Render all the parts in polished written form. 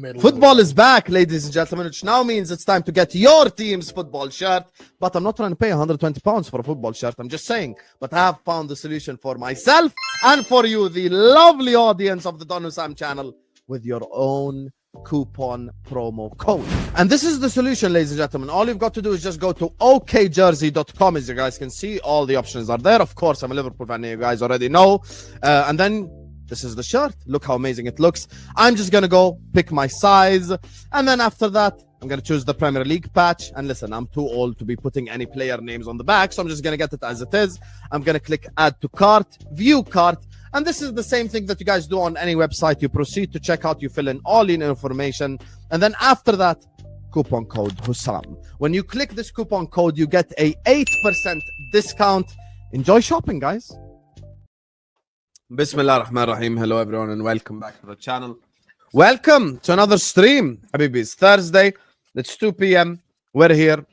middle. Football is back, ladies and gentlemen, which now means it's time to get your team's football shirt. But I'm not trying to pay £120 for a football shirt. I'm just saying. But I have found the solution for myself and for you, the lovely audience of the Don Husam channel, with your own coupon promo code. And this is the solution, ladies and gentlemen. All you've got to do is just go to okjersey.com. As you guys can see, all the options are there. Of course, I'm a Liverpool fan, you guys already know. And then this is the shirt. Look how amazing it looks. I'm just going to go pick my size. And then after that, I'm going to choose the Premier League patch. And listen, I'm too old to be putting any player names on the back. So I'm just going to get it as it is. I'm going to click add to cart, view cart. And this is the same thing that you guys do on any website. You proceed to checkout, you fill in all your information. And then after that, coupon code Husam. When you click this coupon code, you get a 8% discount. Enjoy shopping, guys. Bismillah ar-Rahman ar-Rahim. Hello everyone and welcome back to the channel. Welcome to another stream. Habibi, it's Thursday. It's 2 p.m. We're here.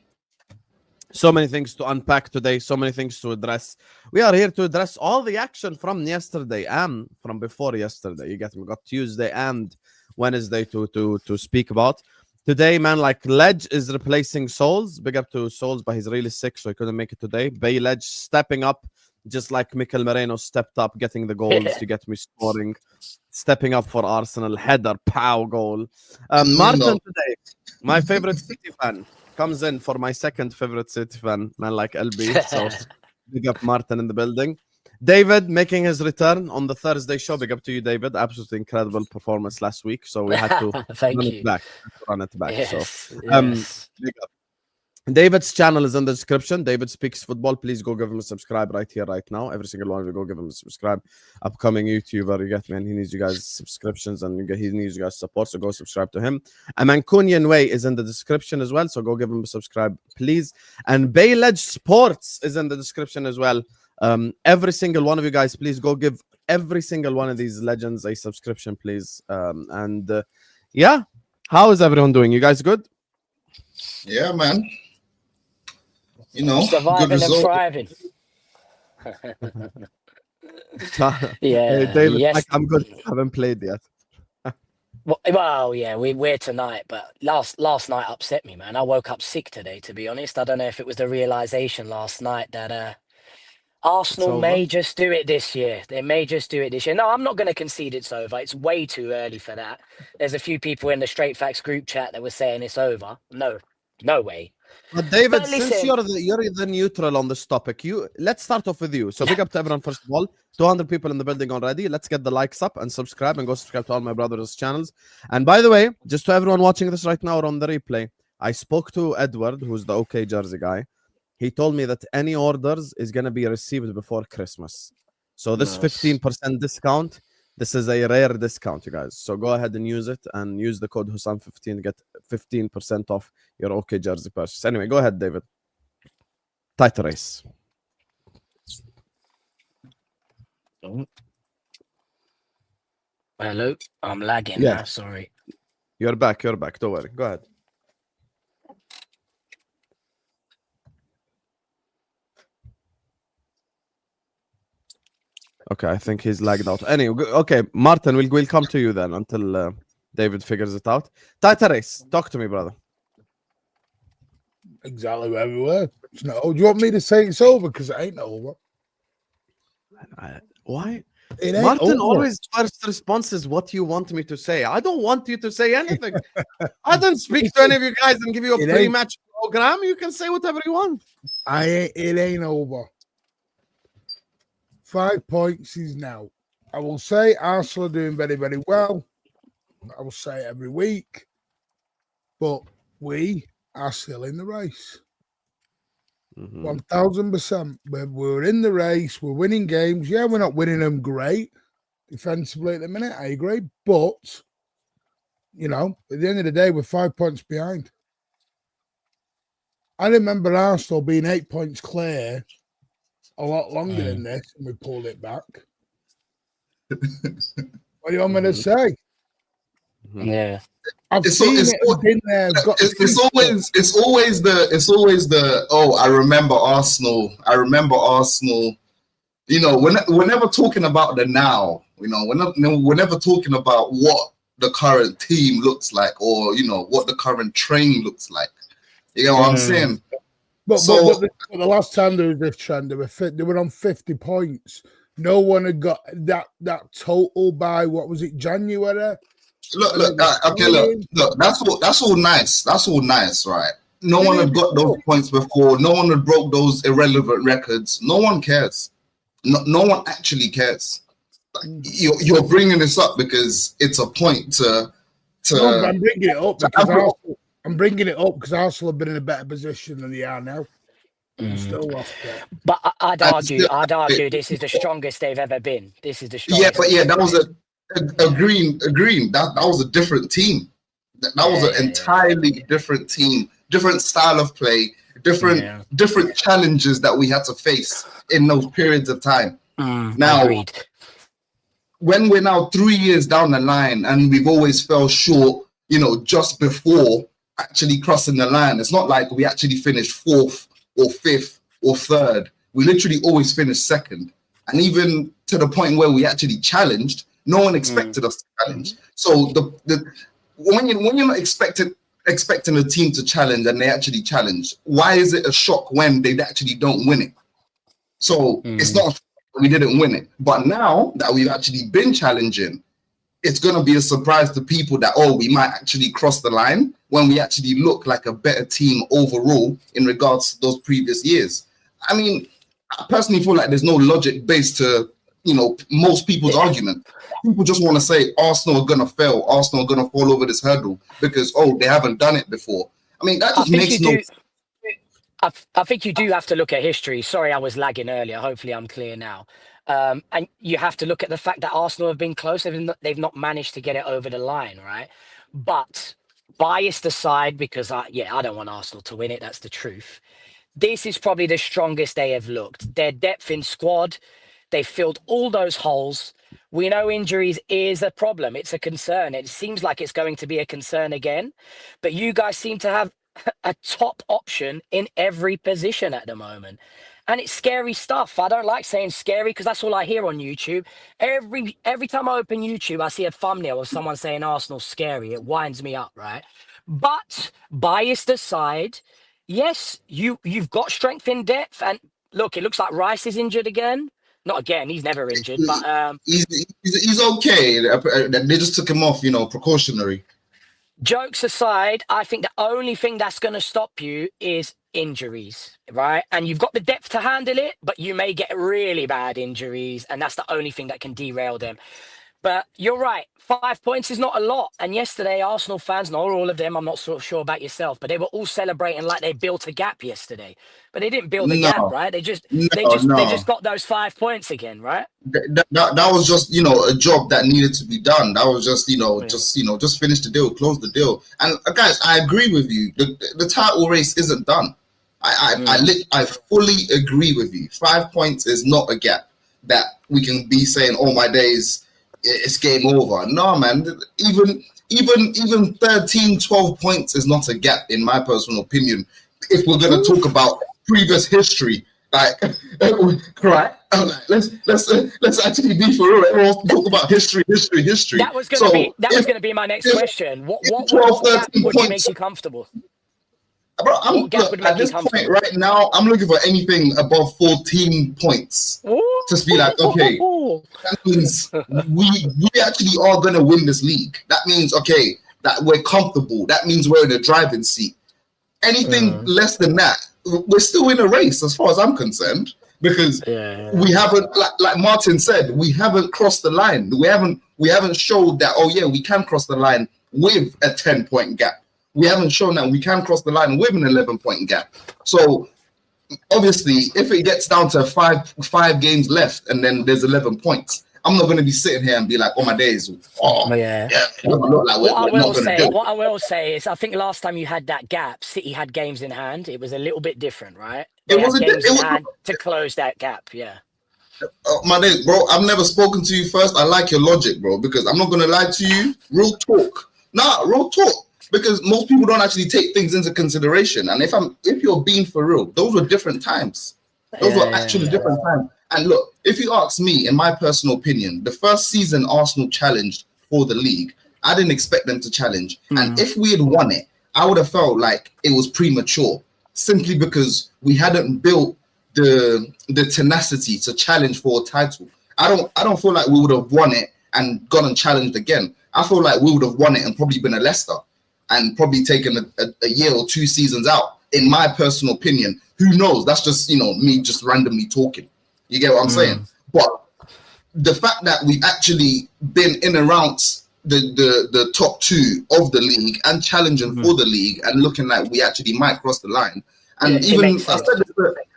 So many things to unpack today. So many things to address. We are here to address all the action from yesterday and from before yesterday. You get me? We got Tuesday and Wednesday to speak about. Today, man, like Ledge is replacing Souls. Big up to Souls, but he's really sick, so he couldn't make it today. Bayledge stepping up. Just like Mikel Moreno stepped up, getting the goals to get me scoring, stepping up for Arsenal, header, pow, goal. Martin today, my favorite City fan, comes in for my second favorite City fan, man like LB. So big up Martin in the building. David making his return on the Thursday show. Big up to you, David. Absolutely incredible performance last week. So we had to run it back. Yes, so big up. David's channel is in the description. David Speaks Football. Please go give him a subscribe right here, right now. Every single one of you, go give him a subscribe. Upcoming YouTuber, you get me? And he needs you guys subscriptions and he needs you guys support. So go subscribe to him. And Mancunian Way is in the description as well. So go give him a subscribe, please. And Bayledge Sports is in the description as well. Every single one of you guys, please go give every single one of these legends a subscription, please. Yeah, how is everyone doing? You guys good? Yeah, man. You know, surviving and thriving. Yeah, hey, David, yes. I'm good. I haven't played yet. Well, yeah, we're tonight, but last night upset me, man. I woke up sick today, to be honest. I don't know if it was the realization last night that Arsenal may just do it this year. They may just do it this year. No, I'm not going to concede it's over. It's way too early for that. There's a few people in the Straight Facts group chat that were saying it's over. No way. But David, since you're the neutral on this topic, let's start off with you. So big up to everyone first of all. 200 people in the building already. Let's get the likes up and subscribe and go subscribe to all my brothers' channels. And by the way, just to everyone watching this right now or on the replay, I spoke to Edward, who's the OK Jersey guy. He told me that any orders is going to be received before Christmas. So this 15% discount, this is a rare discount, you guys. So go ahead and use it and use the code Husam15 to get 15% off your OK Jersey purchase. Anyway, go ahead, David. Title race. Hello, I'm lagging now, sorry. You're back. Don't worry. Go ahead. Okay, I think he's lagged out. Anyway, okay, Martin, we'll come to you then until David figures it out. Title race, talk to me, brother. Exactly where we were. Do you want me to say it's over? Because it ain't over. Why? It ain't Martin over. always first response is what you want me to say. I don't want you to say anything. I don't speak to any of you guys and give you a pre-match program. You can say whatever you want. It ain't over. 5 points is now. I will say Arsenal are doing very, very well. I will say it every week. But we are still in the race. 1000%. We're in the race. We're winning games. Yeah, we're not winning them great defensively at the minute. I agree. But, you know, at the end of the day, we're 5 points behind. I remember Arsenal being 8 points clear a lot longer than this, and we pulled it back. What do you want me to say? Yeah, It's always the oh, I remember Arsenal. You know, we're never talking about the now. You know, we're never talking about what the current team looks like, or what the current train looks like. You know what I'm saying? But the last time there was this trend, they were on 50 points. No one had got that total by January. Look. That's all nice. That's all nice, right? No one had got those points before. No one had broke those irrelevant records. No one cares. No one actually cares. You're bringing this up because it's a point to. No, I'm bringing it up because I'm bringing it up because Arsenal have been in a better position than they are now. Still lost it. But I'd argue this is the strongest they've ever been. This is the strongest. That was agreeing. That was a different team. That was an entirely different team, different style of play, different challenges that we had to face in those periods of time. Now, agreed. When we're now 3 years down the line and we've always fell short, just before actually crossing the line, it's not like we actually finished fourth or fifth or third. We literally always finished second. And even to the point where we actually challenged, no one expected us to challenge. So when you're not expecting a team to challenge and they actually challenge, why is it a shock when they actually don't win it? So it's not we didn't win it. But now that we've actually been challenging, it's going to be a surprise to people that, we might actually cross the line when we actually look like a better team overall in regards to those previous years. I mean, I personally feel like there's no logic based to, most people's argument. People just want to say Arsenal are going to fail. Arsenal are going to fall over this hurdle because, they haven't done it before. I mean, that just makes no sense. I think you do have to look at history. Sorry, I was lagging earlier. Hopefully I'm clear now. And you have to look at the fact that Arsenal have been close. They've not managed to get it over the line, right? But biased aside, because I don't want Arsenal to win it. That's the truth. This is probably the strongest they have looked. Their depth in squad, they filled all those holes. We know injuries is a problem. It's a concern. It seems like it's going to be a concern again. But you guys seem to have a top option in every position at the moment. And it's scary stuff. I don't like saying scary because that's all I hear on YouTube. Every time I open YouTube, I see a thumbnail of someone saying Arsenal's scary. It winds me up, right? But biased aside, yes, you've got strength in depth. And look, it looks like Rice is injured again. Not again, he's never injured, but he's okay. They just took him off, precautionary. Jokes aside, I think the only thing that's going to stop you is injuries, right? And you've got the depth to handle it, but you may get really bad injuries, and that's the only thing that can derail them. But you're right, 5 points is not a lot. And yesterday, Arsenal fans, not all of them, I'm not so sure about yourself, but they were all celebrating like they built a gap yesterday. But they didn't build a gap, right? They just got those 5 points again, right? That was just a job that needed to be done. That was just just finish the deal, close the deal. And guys, I agree with you. The title race isn't done. I fully agree with you. 5 points is not a gap that we can be saying, oh my days, it's game over. No, man. Even 13, 12 points is not a gap, in my personal opinion. If we're going to talk about previous history, right? Let's actually be for real. Everyone talk about history. That was going to be my next question. What 12, 13 would points, make you comfortable? Bro, at this point right now, I'm looking for anything above 14 points. Just be like, okay, that means we actually are going to win this league. That means, okay, that we're comfortable. That means we're in a driving seat. Anything less than that, we're still in a race as far as I'm concerned, because we haven't, like Martin said, we haven't crossed the line. We haven't showed that, we can cross the line with a 10-point gap. We haven't shown that we can cross the line with an 11-point gap. So obviously, if it gets down to five games left and then there's 11 points, I'm not going to be sitting here and be like, oh my days. What I will say is, I think last time you had that gap, City had games in hand. It was a little bit different, right? They had games in hand to close that gap. Yeah. My days, bro. I've never spoken to you first. I like your logic, bro, because I'm not going to lie to you. Real talk. Real talk. Because most people don't actually take things into consideration. And if you're being for real, those were different times. Those were actually different times. And look, if you ask me, in my personal opinion, the first season Arsenal challenged for the league, I didn't expect them to challenge. And if we had won it, I would have felt like it was premature, simply because we hadn't built the tenacity to challenge for a title. I don't feel like we would have won it and gone and challenged again. I feel like we would have won it and probably been a Leicester and probably taken a year or 2 seasons out, in my personal opinion. Who knows? That's just, me just randomly talking. You get what I'm saying? But the fact that we've actually been in and around the top 2 of the league and challenging for the league and looking like we actually might cross the line. And even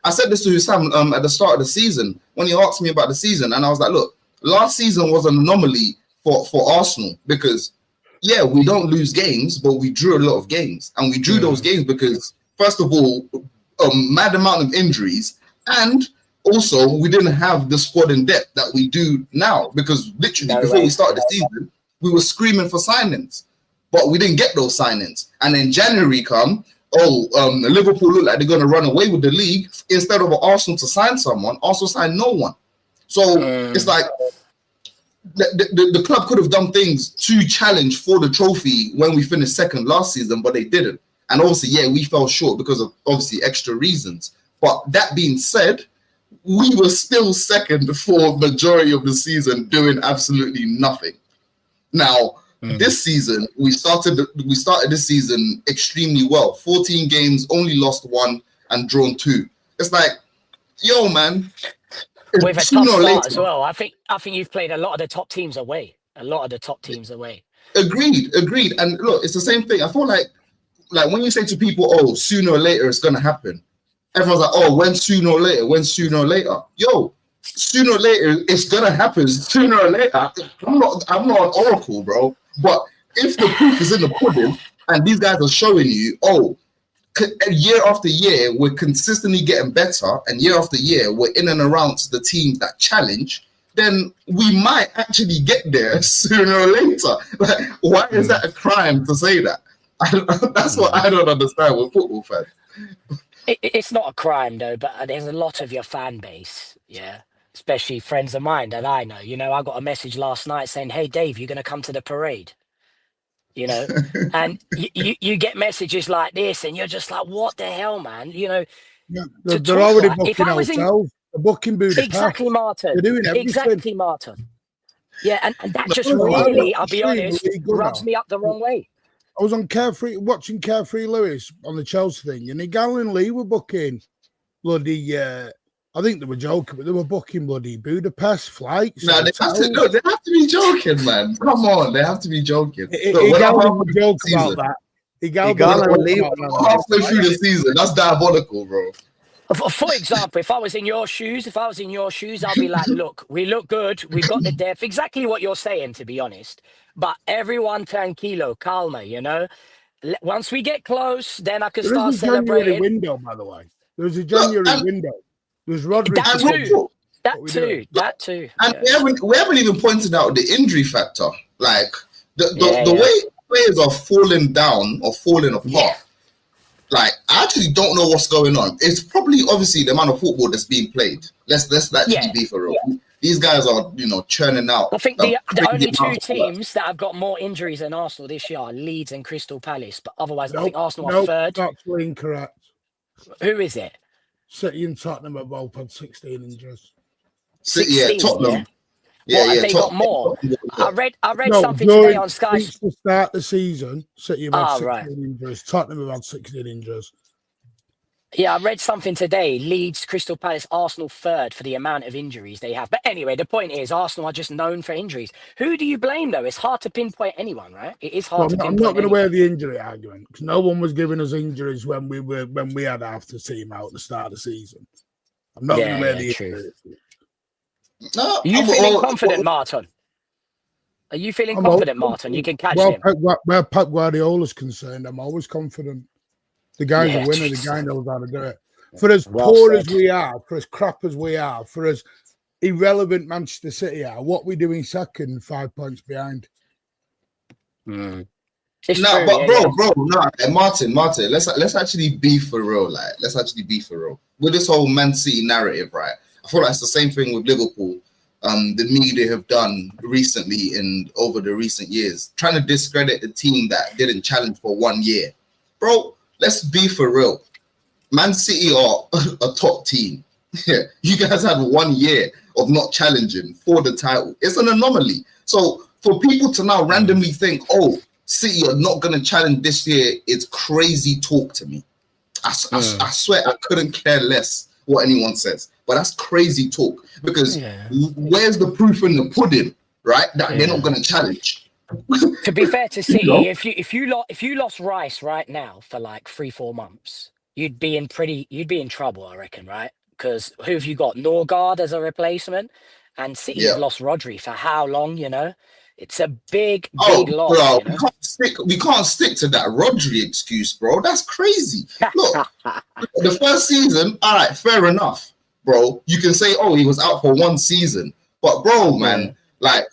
I said this to Husam at the start of the season when he asked me about the season, and I was like, look, last season was an anomaly for Arsenal because, yeah, we don't lose games, but we drew a lot of games. And we drew those games because, first of all, a mad amount of injuries, and also we didn't have the squad in depth that we do now, because literally before we started the season, we were screaming for signings, but we didn't get those signings. And then January come, Liverpool look like they're going to run away with the league. Instead of Arsenal to sign someone, Arsenal signed no one. So it's like the club could have done things to challenge for the trophy when we finished second last season, but they didn't. And obviously, yeah, we fell short because of obviously extra reasons. But that being said, we were still second for majority of the season doing absolutely nothing. Now, this season, we started this season extremely well. 14 games, only lost 1 and drawn 2. It's like, yo, man. With a tough start as well. I think you've played a lot of the top teams away. Agreed. And look, it's the same thing. I feel like when you say to people, oh, sooner or later it's going to happen, everyone's like, oh, when sooner or later? Yo, sooner or later it's going to happen. Sooner or later. I'm not an oracle, bro. But if the proof is in the pudding and these guys are showing you, oh, year after year, we're consistently getting better, and year after year, we're in and around the teams that challenge, then we might actually get there sooner or later. Like, why is that a crime to say that? That's what I don't understand with football fans. It's not a crime, though, but there's a lot of your fan base, especially friends of mine that I know. I got a message last night saying, hey, Dave, you're going to come to the parade. And you get messages like this and you're just like, what the hell, man? They're already booking hotels. They're booking Budapest. Exactly, Martin. They're doing everything. Exactly, Martin. Yeah, and that just really, I'll be honest, rubs me up the wrong way. I was on watching Carefree Lewis on the Chelsea thing, and Gal and Lee were booking bloody, I think they were joking, but they were booking bloody Budapest flights. No, they have to be joking, man. Come on, they have to be joking. Halfway through the season, that's diabolical, bro. For example, if I was in your shoes, I'll be like, look, we look good. We've got the depth. Exactly what you're saying, to be honest. But everyone tranquilo, calma, Once we get close, then I can start celebrating. There's a January window, by the way. There's a January window. There's Rodri. That too. And we haven't even pointed out the injury factor. Like the way players are falling down or falling apart. Yeah. Like, I actually don't know what's going on. It's probably obviously the amount of football that's being played. Let's actually be for real. Yeah. These guys are, churning out. I think the only 2 teams that have got more injuries than Arsenal this year are Leeds and Crystal Palace. But otherwise, I think Arsenal are third. That's incorrect. Who is it? City and Tottenham have both had 16 injuries. 16, Tottenham. They got more. I read something today on Sky. To start the season, City have had 16 injuries. Tottenham have had 16 injuries. Yeah, I read something today. Leeds, Crystal Palace, Arsenal third for the amount of injuries they have. But anyway, the point is, Arsenal are just known for injuries. Who do you blame, though? It's hard to pinpoint anyone, right? It is hard to pinpoint. I'm not going to wear the injury argument because no one was giving us injuries when we had half the team out at the start of the season. I'm not going to wear the injury. No, are you feeling confident, Martin? Are you feeling confident, Martin? You can catch him. Where Pep Guardiola's concerned, I'm always confident. The guy's a winner. The guy knows how to do it. For as poor as we are, for as crap as we are, for as irrelevant Manchester City are, what we do in second, 5 points behind. Martin, let's actually be for real. Let's actually be for real with this whole Man City narrative, right? I feel like it's the same thing with Liverpool. the media have done recently and over the recent years, trying to discredit a team that didn't challenge for 1 year. Bro, let's be for real. Man City are a top team. Yeah, you guys had 1 year of not challenging for the title. It's an anomaly. So for people to now randomly think, oh, City are not going to challenge this year, it's crazy talk to me. I swear I couldn't care less what anyone says. But that's crazy talk, because where's the proof in the pudding, right? That they're not going to challenge. To be fair to City, You know? if you lost Rice right now for like 3-4 months, you'd be in trouble, I reckon, right? Because who have you got? Norgard as a replacement, and City have lost Rodri for how long? You know, it's a big loss. Bro, you know? we can't stick to that Rodri excuse, bro. That's crazy. Look, the first season, all right, fair enough, bro. You can say, oh, he was out for 1 season, but bro, man, like,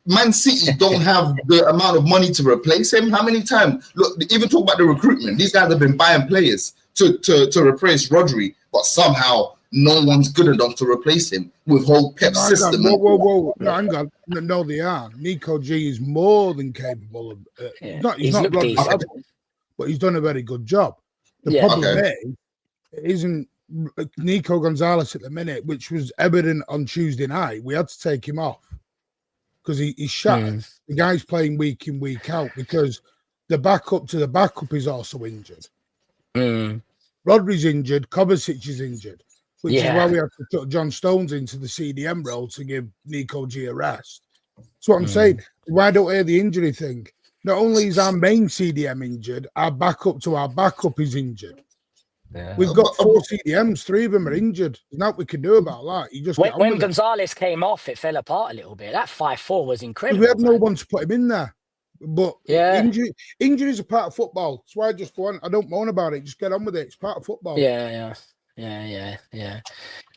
Man City don't have the amount of money to replace him. How many times? Look, even talk about the recruitment. These guys have been buying players to replace Rodri, but somehow no one's good enough to replace him with whole Pep system. Whoa. No, hang on. No, they are. Nico G is more than capable of. He's not Rodri level, but he's done a very good job. The problem is, it isn't Nico Gonzalez at the minute, which was evident on Tuesday night. We had to take him off because he's shattered. The guy's playing week in, week out because the backup to the backup is also injured. Rodri's injured, Kovacic is injured, which is why we have to put John Stones into the CDM role to give Nico G a rest. That's what I'm saying. Why don't I hear the injury thing? Not only is our main CDM injured, our backup to our backup is injured. Yeah. We've got 4 CDMs, 3 of them are injured. There's nothing we can do about that. You just when Gonzalez came off, it fell apart a little bit. That 5-4 was incredible. We had no one to put him in there. But injuries are part of football. That's why I just go on. I don't moan about it. Just get on with it. It's part of football. Yeah.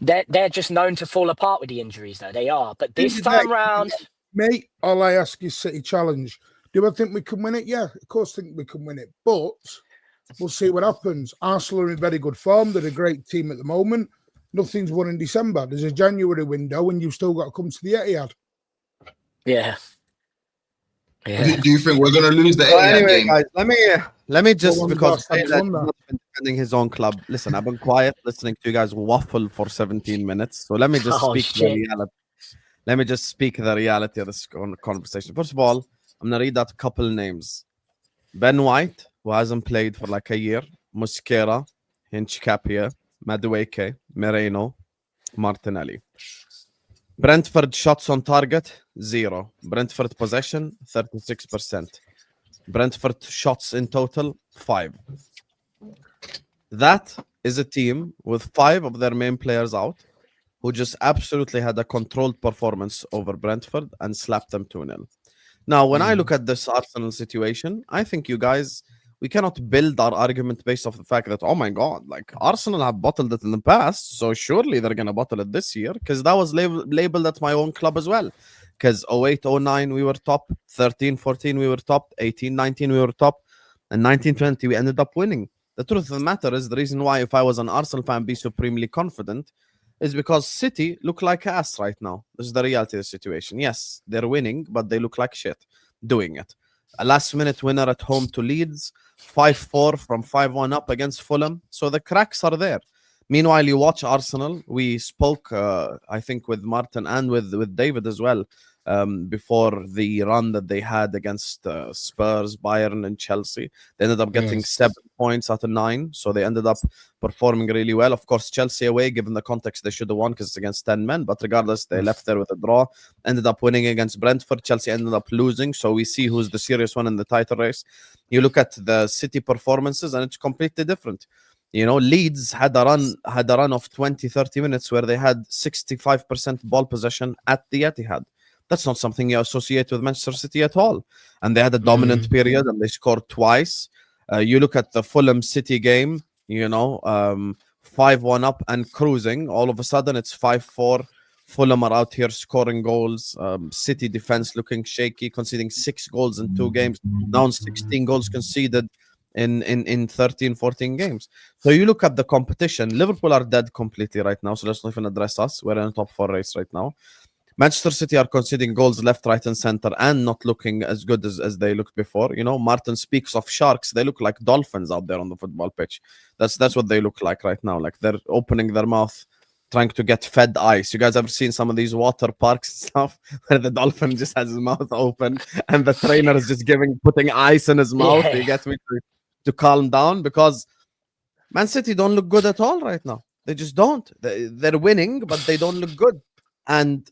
They're just known to fall apart with the injuries, though. They are. But this time round, mate, all I ask is City challenge. Do I think we can win it? Yeah, of course, I think we can win it. But we'll see what happens. Arsenal are in very good form. They're a great team at the moment. Nothing's won in December. There's a January window, and you've still got to come to the Etihad. Yeah. Do you think we're going to lose the Etihad game? Guys, let me just, because he's not been defending his own club. Listen, I've been quiet listening to you guys waffle for 17 minutes. So let me just speak the reality. Let me just speak the reality of this conversation. First of all, I'm going to read out a couple names. Ben White, who hasn't played for like a year. Mosquera, Hinchcapia, Madueke, Moreno, Martinelli. Brentford shots on target, 0. Brentford possession, 36%. Brentford shots in total, 5. That is a team with 5 of their main players out who just absolutely had a controlled performance over Brentford and slapped them 2-0. Now, when I look at this Arsenal situation, I think you guys, we cannot build our argument based off the fact that, oh my God, like Arsenal have bottled it in the past, so surely they're going to bottle it this year, because that was labeled at my own club as well. Because 08-09 we were top, 13-14 we were top, 18-19 we were top, and 19-20 we ended up winning. The truth of the matter is, the reason why, if I was an Arsenal fan, be supremely confident is because City look like ass right now. This is the reality of the situation. Yes, they're winning, but they look like shit doing it. A last-minute winner at home to Leeds, 5-4 from 5-1 up against Fulham. So the cracks are there. Meanwhile, you watch Arsenal. We spoke, I think, with Martin and with David as well, before the run that they had against Spurs, Bayern, and Chelsea. They ended up getting 7 points out of 9, so they ended up performing really well. Of course, Chelsea away, given the context, they should have won because it's against 10 men, but regardless, they left there with a draw, ended up winning against Brentford. Chelsea ended up losing, so we see who's the serious one in the title race. You look at the City performances, and it's completely different. You know, Leeds had a run of 20-30 minutes where they had 65% ball possession at the Etihad. That's not something you associate with Manchester City at all. And they had a dominant period, and they scored twice. You look at the Fulham City game, you know, 5-1 up and cruising. All of a sudden, it's 5-4. Fulham are out here scoring goals. City defense looking shaky, conceding 6 goals in 2 games. Now 16 goals conceded in 13-14 games. So you look at the competition. Liverpool are dead completely right now, so let's not even address us. We're in the top 4 race right now. Manchester City are conceding goals left, right, and center, and not looking as good as they looked before. You know, Martin speaks of sharks. They look like dolphins out there on the football pitch. That's what they look like right now. Like they're opening their mouth, trying to get fed ice. You guys ever seen some of these water parks and stuff where the dolphin just has his mouth open and the trainer is just putting ice in his mouth? Yeah. You get me to calm down, because Man City don't look good at all right now. They just don't. They're winning, but they don't look good. And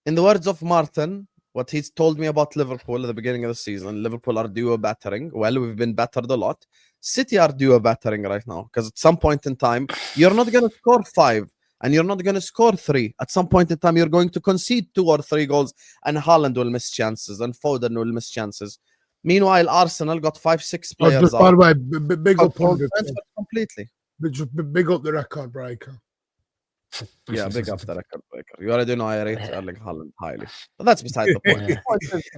in the words of Martin, what he's told me about Liverpool at the beginning of the season, Liverpool are due a battering. Well, we've been battered a lot. City are due a battering right now, because at some point in time, you're not going to score 5 and you're not going to score 3. At some point in time, you're going to concede 2 or 3 goals, and Haaland will miss chances and Foden will miss chances. Meanwhile, Arsenal got 5-6 players By the way, big up on completely. Big up the record breaker. Yeah, big up the record breaker. You already know I rate Erling Haaland highly. But that's beside the point.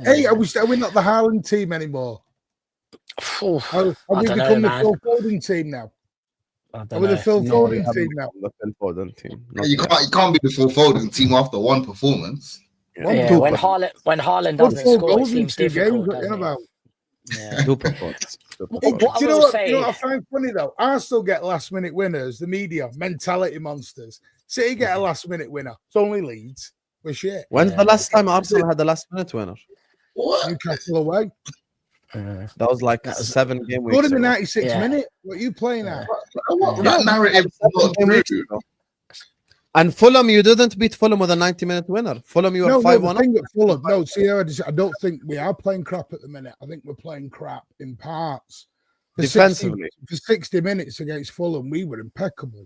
Hey, are we not the Haaland team anymore? Have we become the Phil Foden team now? Are we the Phil Foden team now? The Phil Foden team. You can't be the Phil Foden team after one performance. Yeah, when Haaland doesn't score, it seems difficult. Yeah. Do you know what I find funny though? Arsenal get last minute winners, the media, mentality monsters. City get a last minute winner. It's only Leeds. We're shit. When's the last time Arsenal had a last minute winner? What? Newcastle away. That was like 7 game weeks. Good in the 96th minute. What are you playing at? That narrative is not true. And Fulham, you didn't beat Fulham with a 90-minute winner. Fulham, you were 5-1. Fulham. No, see, I don't think we are playing crap at the minute. I think we're playing crap in parts. Defensively. For 60 minutes against Fulham, we were impeccable.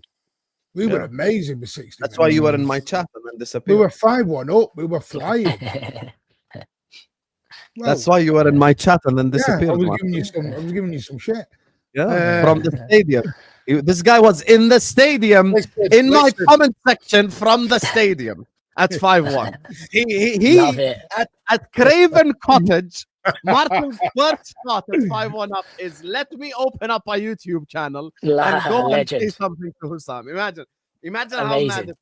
We were amazing for 60 That's why you were in my chat and then disappeared. We were 5-1 up. We were flying. That's why you were in my chat and then disappeared. I was giving you some shit. Yeah, from the stadium. This guy was in the stadium, my comment section from the stadium at 5-1. He at Craven Cottage, Martin's first thought at 5-1 up is, let me open up a YouTube channel and go and say something to Husam. Imagine how mad it is.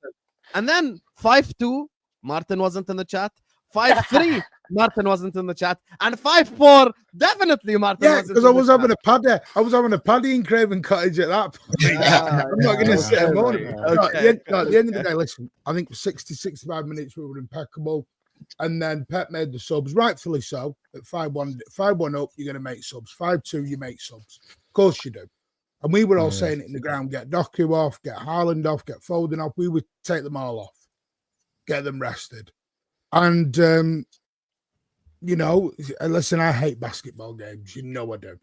And then 5-2, Martin wasn't in the chat. 5-3, Martin wasn't in the chat, and 5-4, definitely Martin. Yeah, because I was having a paddy. I was having a paddy in Craven Cottage at that point. I'm not going to sit and moan. At the end of the day, listen, I think for 65 minutes we were impeccable, and then Pep made the subs, rightfully so. At 5-1 up, you're going to make subs. 5-2, you make subs. Of course you do. And we were all saying it in the ground: get Doku off, get Haaland off, get Foden off. We would take them all off, get them rested. And, listen, I hate basketball games. You know I do.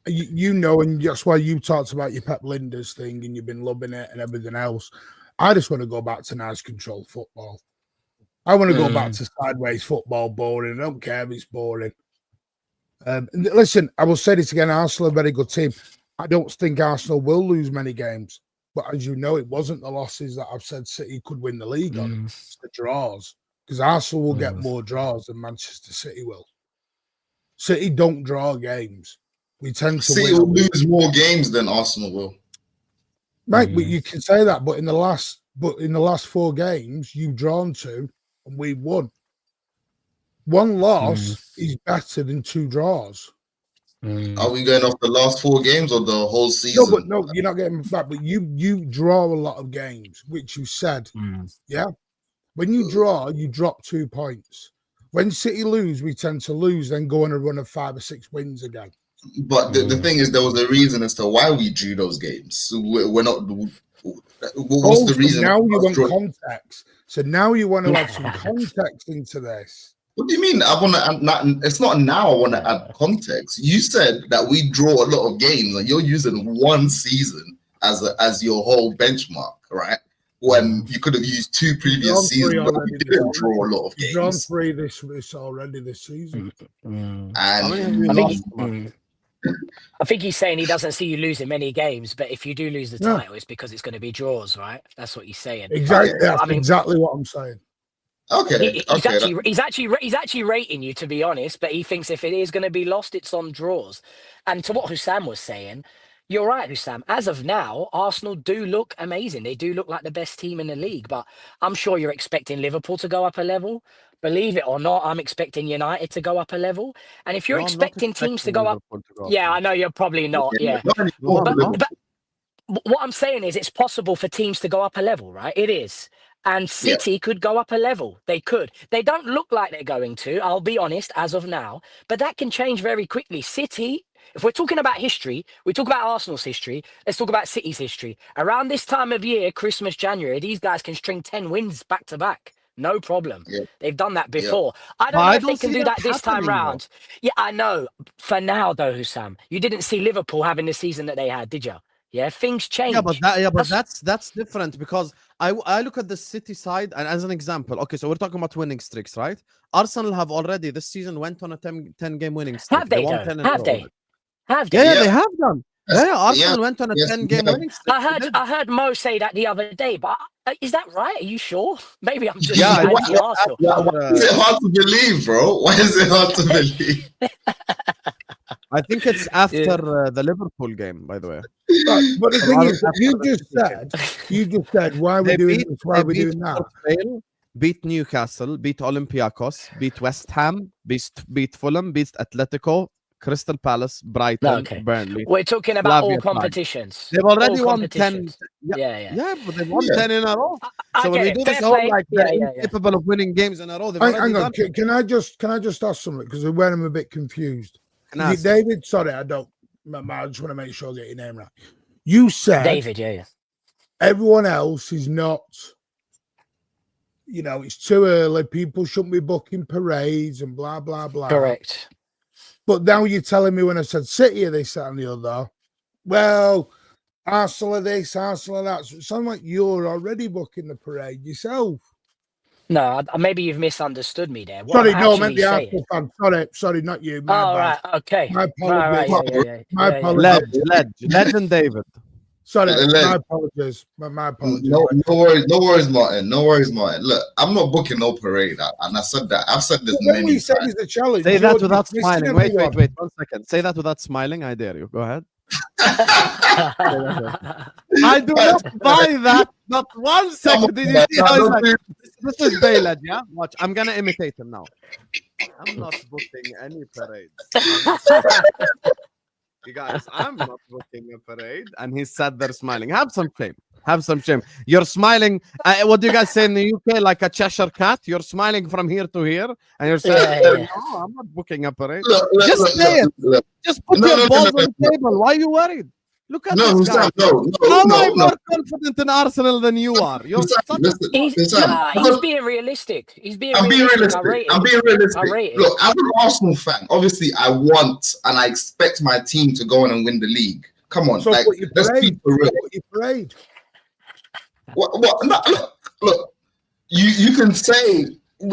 You know, and that's why you talked about your Pep Linders thing and you've been loving it and everything else. I just want to go back to nice controlled football. I want to go back to sideways football, boring. I don't care if it's boring. Listen, I will say this again. Arsenal are a very good team. I don't think Arsenal will lose many games. But as you know, it wasn't the losses that I've said City could win the league on. It's the draws. Because Arsenal will get more draws than Manchester City will. City don't draw games. We tend to City will lose more games than Arsenal will. Right, but you can say that. But in the last 4 games, you've drawn 2 and we've won. 1 loss is better than 2 draws. Are we going off the last 4 games or the whole season? No, you're not getting back. But you draw a lot of games, which you said. Yeah. When you draw, you drop 2 points. When City lose, we tend to lose, then go on a run of 5 or 6 wins again. But the thing is, there was a reason as to why we drew those games. So we're not. What's the reason? Now you want context. So now you want to add some context into this. What do you mean? I want to add. It's not now. I want to add context. You said that we draw a lot of games, and you're using 1 season as your whole benchmark, right? When you could have used 2 previous seasons, but we didn't draw a lot of games. Drawn 3 this season. I think he's saying he doesn't see you losing many games, but if you do lose the title, it's because it's going to be draws, right? That's what he's saying. Exactly. That's exactly what I'm saying. Okay. He's actually rating you, to be honest, but he thinks if it is going to be lost, it's on draws. And to what Husam was saying, You're right, Husam. As of now, Arsenal do look amazing. They do look like the best team in the league, but I'm sure you're expecting Liverpool to go up a level. Believe it or not, I'm expecting United to go up a level. And if you're No, I'm not expecting teams to expecting go up, Liverpool to go up. yeah, I know you're probably not. Yeah. Not No, anymore. I'm not. But what I'm saying is it's possible for teams to go up a level, right? It is. And Yeah. City could go up a level. They could. They don't look like they're going to, I'll be honest, as of now. But that can change very quickly. City, if we're talking about history, we talk about Arsenal's history. Let's talk about City's history. Around this time of year, Christmas, January, these guys can string 10 wins back to back. No problem. Yeah. They've done that Yeah. before. I don't But know I if they don't can see do that that this time happening, though. round. Yeah, I know. For now, though, Husam, you didn't see Liverpool having the season that they had, did you? Yeah, things change. Yeah, but that's different because I look at the City side and as an example. Okay, so we're talking about winning streaks, right? Arsenal have already this season went on a 10 game winning streak. Have they, won though? 10 in Have a they? row. Have they? Yeah, Yeah. they have done. Yes, Yeah, Arsenal yeah, went on a yes, 10-game yeah. winning streak. They did. I heard Mo say that the other day, but is that right? Are you sure? Maybe I'm just Yeah, anti-Arsenal. Why is it hard to believe, bro? Why is it hard to believe? I think it's after the Liverpool game, by the way. But the thing is, you just said, why are we They doing beat- this? Why are we they beat doing that? Port Vale, beat Newcastle, beat Olympiacos, beat West Ham, beat Fulham, beat Atletico, Crystal Palace, Brighton, Okay. Burnley. We're talking about Slavia all Prague. competitions. They've already All won 10. competitions. Yeah, Yeah. but they've won Yeah. 10 in a row. I So when get we it. do Fair this whole play. like Yeah, they're yeah. incapable of winning games in a row, they've Hang already on, done. can I just ask something? Because when I'm a bit confused. Can I ask? David, sorry, I don't. I just want to make sure I get your name right. You said David, yeah. everyone else is not. You know, it's too early. People shouldn't be booking parades and blah blah blah. Correct. But now you're telling me when I said City, they sat on the other. Well, Arsenal are this, Arsenal are that. So it sounds like you're already booking the parade yourself. No, maybe you've misunderstood me there. What Sorry, I'm no, I meant actually the saying- Arsenal fan. Sorry, not you. My Oh, bad. right. Okay. My Right, apologies. yeah. My Yeah, yeah. apologies. Legend David. Sorry, Leg. my apologies. My apologies. No worries, Martin. No worries, Martin. Look, I'm not booking no parade, and I said that. I've said this But when many we said times. it's a challenge, Say that you're without dismissing smiling. Wait, everyone. 1 second. Say that without smiling. I dare you. Go ahead. I do not buy that. Not 1 second. Did you see how he's like, this is Bayledge, yeah? Watch. I'm gonna imitate him now. I'm not booking any parades. You guys, I'm not booking a parade. And he sat there smiling. Have some shame. Have some shame. You're smiling. What do you guys say in the UK? Like a Cheshire cat? You're smiling from here to here. And you're saying, Yeah. no, I'm not booking a parade. Look, Just say it. look. Just put No, your no, balls no, on the table. Why are you worried? Look at No, this guy. Husam, How am I no. more confident in Arsenal than you are? You're Husam, such listen, He's Husam, being realistic. He's being I'm being realistic. realistic. I I'm being realistic. I rate it. Look, I'm an Arsenal fan. Obviously, I want and I expect my team to go on and win the league. Come on, So like, put your let's be parade. for real. Put your parade. What? No, look. You can say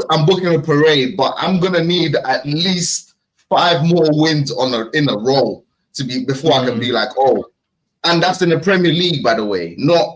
I'm booking a parade, but I'm gonna need at least 5 more wins in a row to be before I can be like, oh. And that's in the Premier League, by the way, not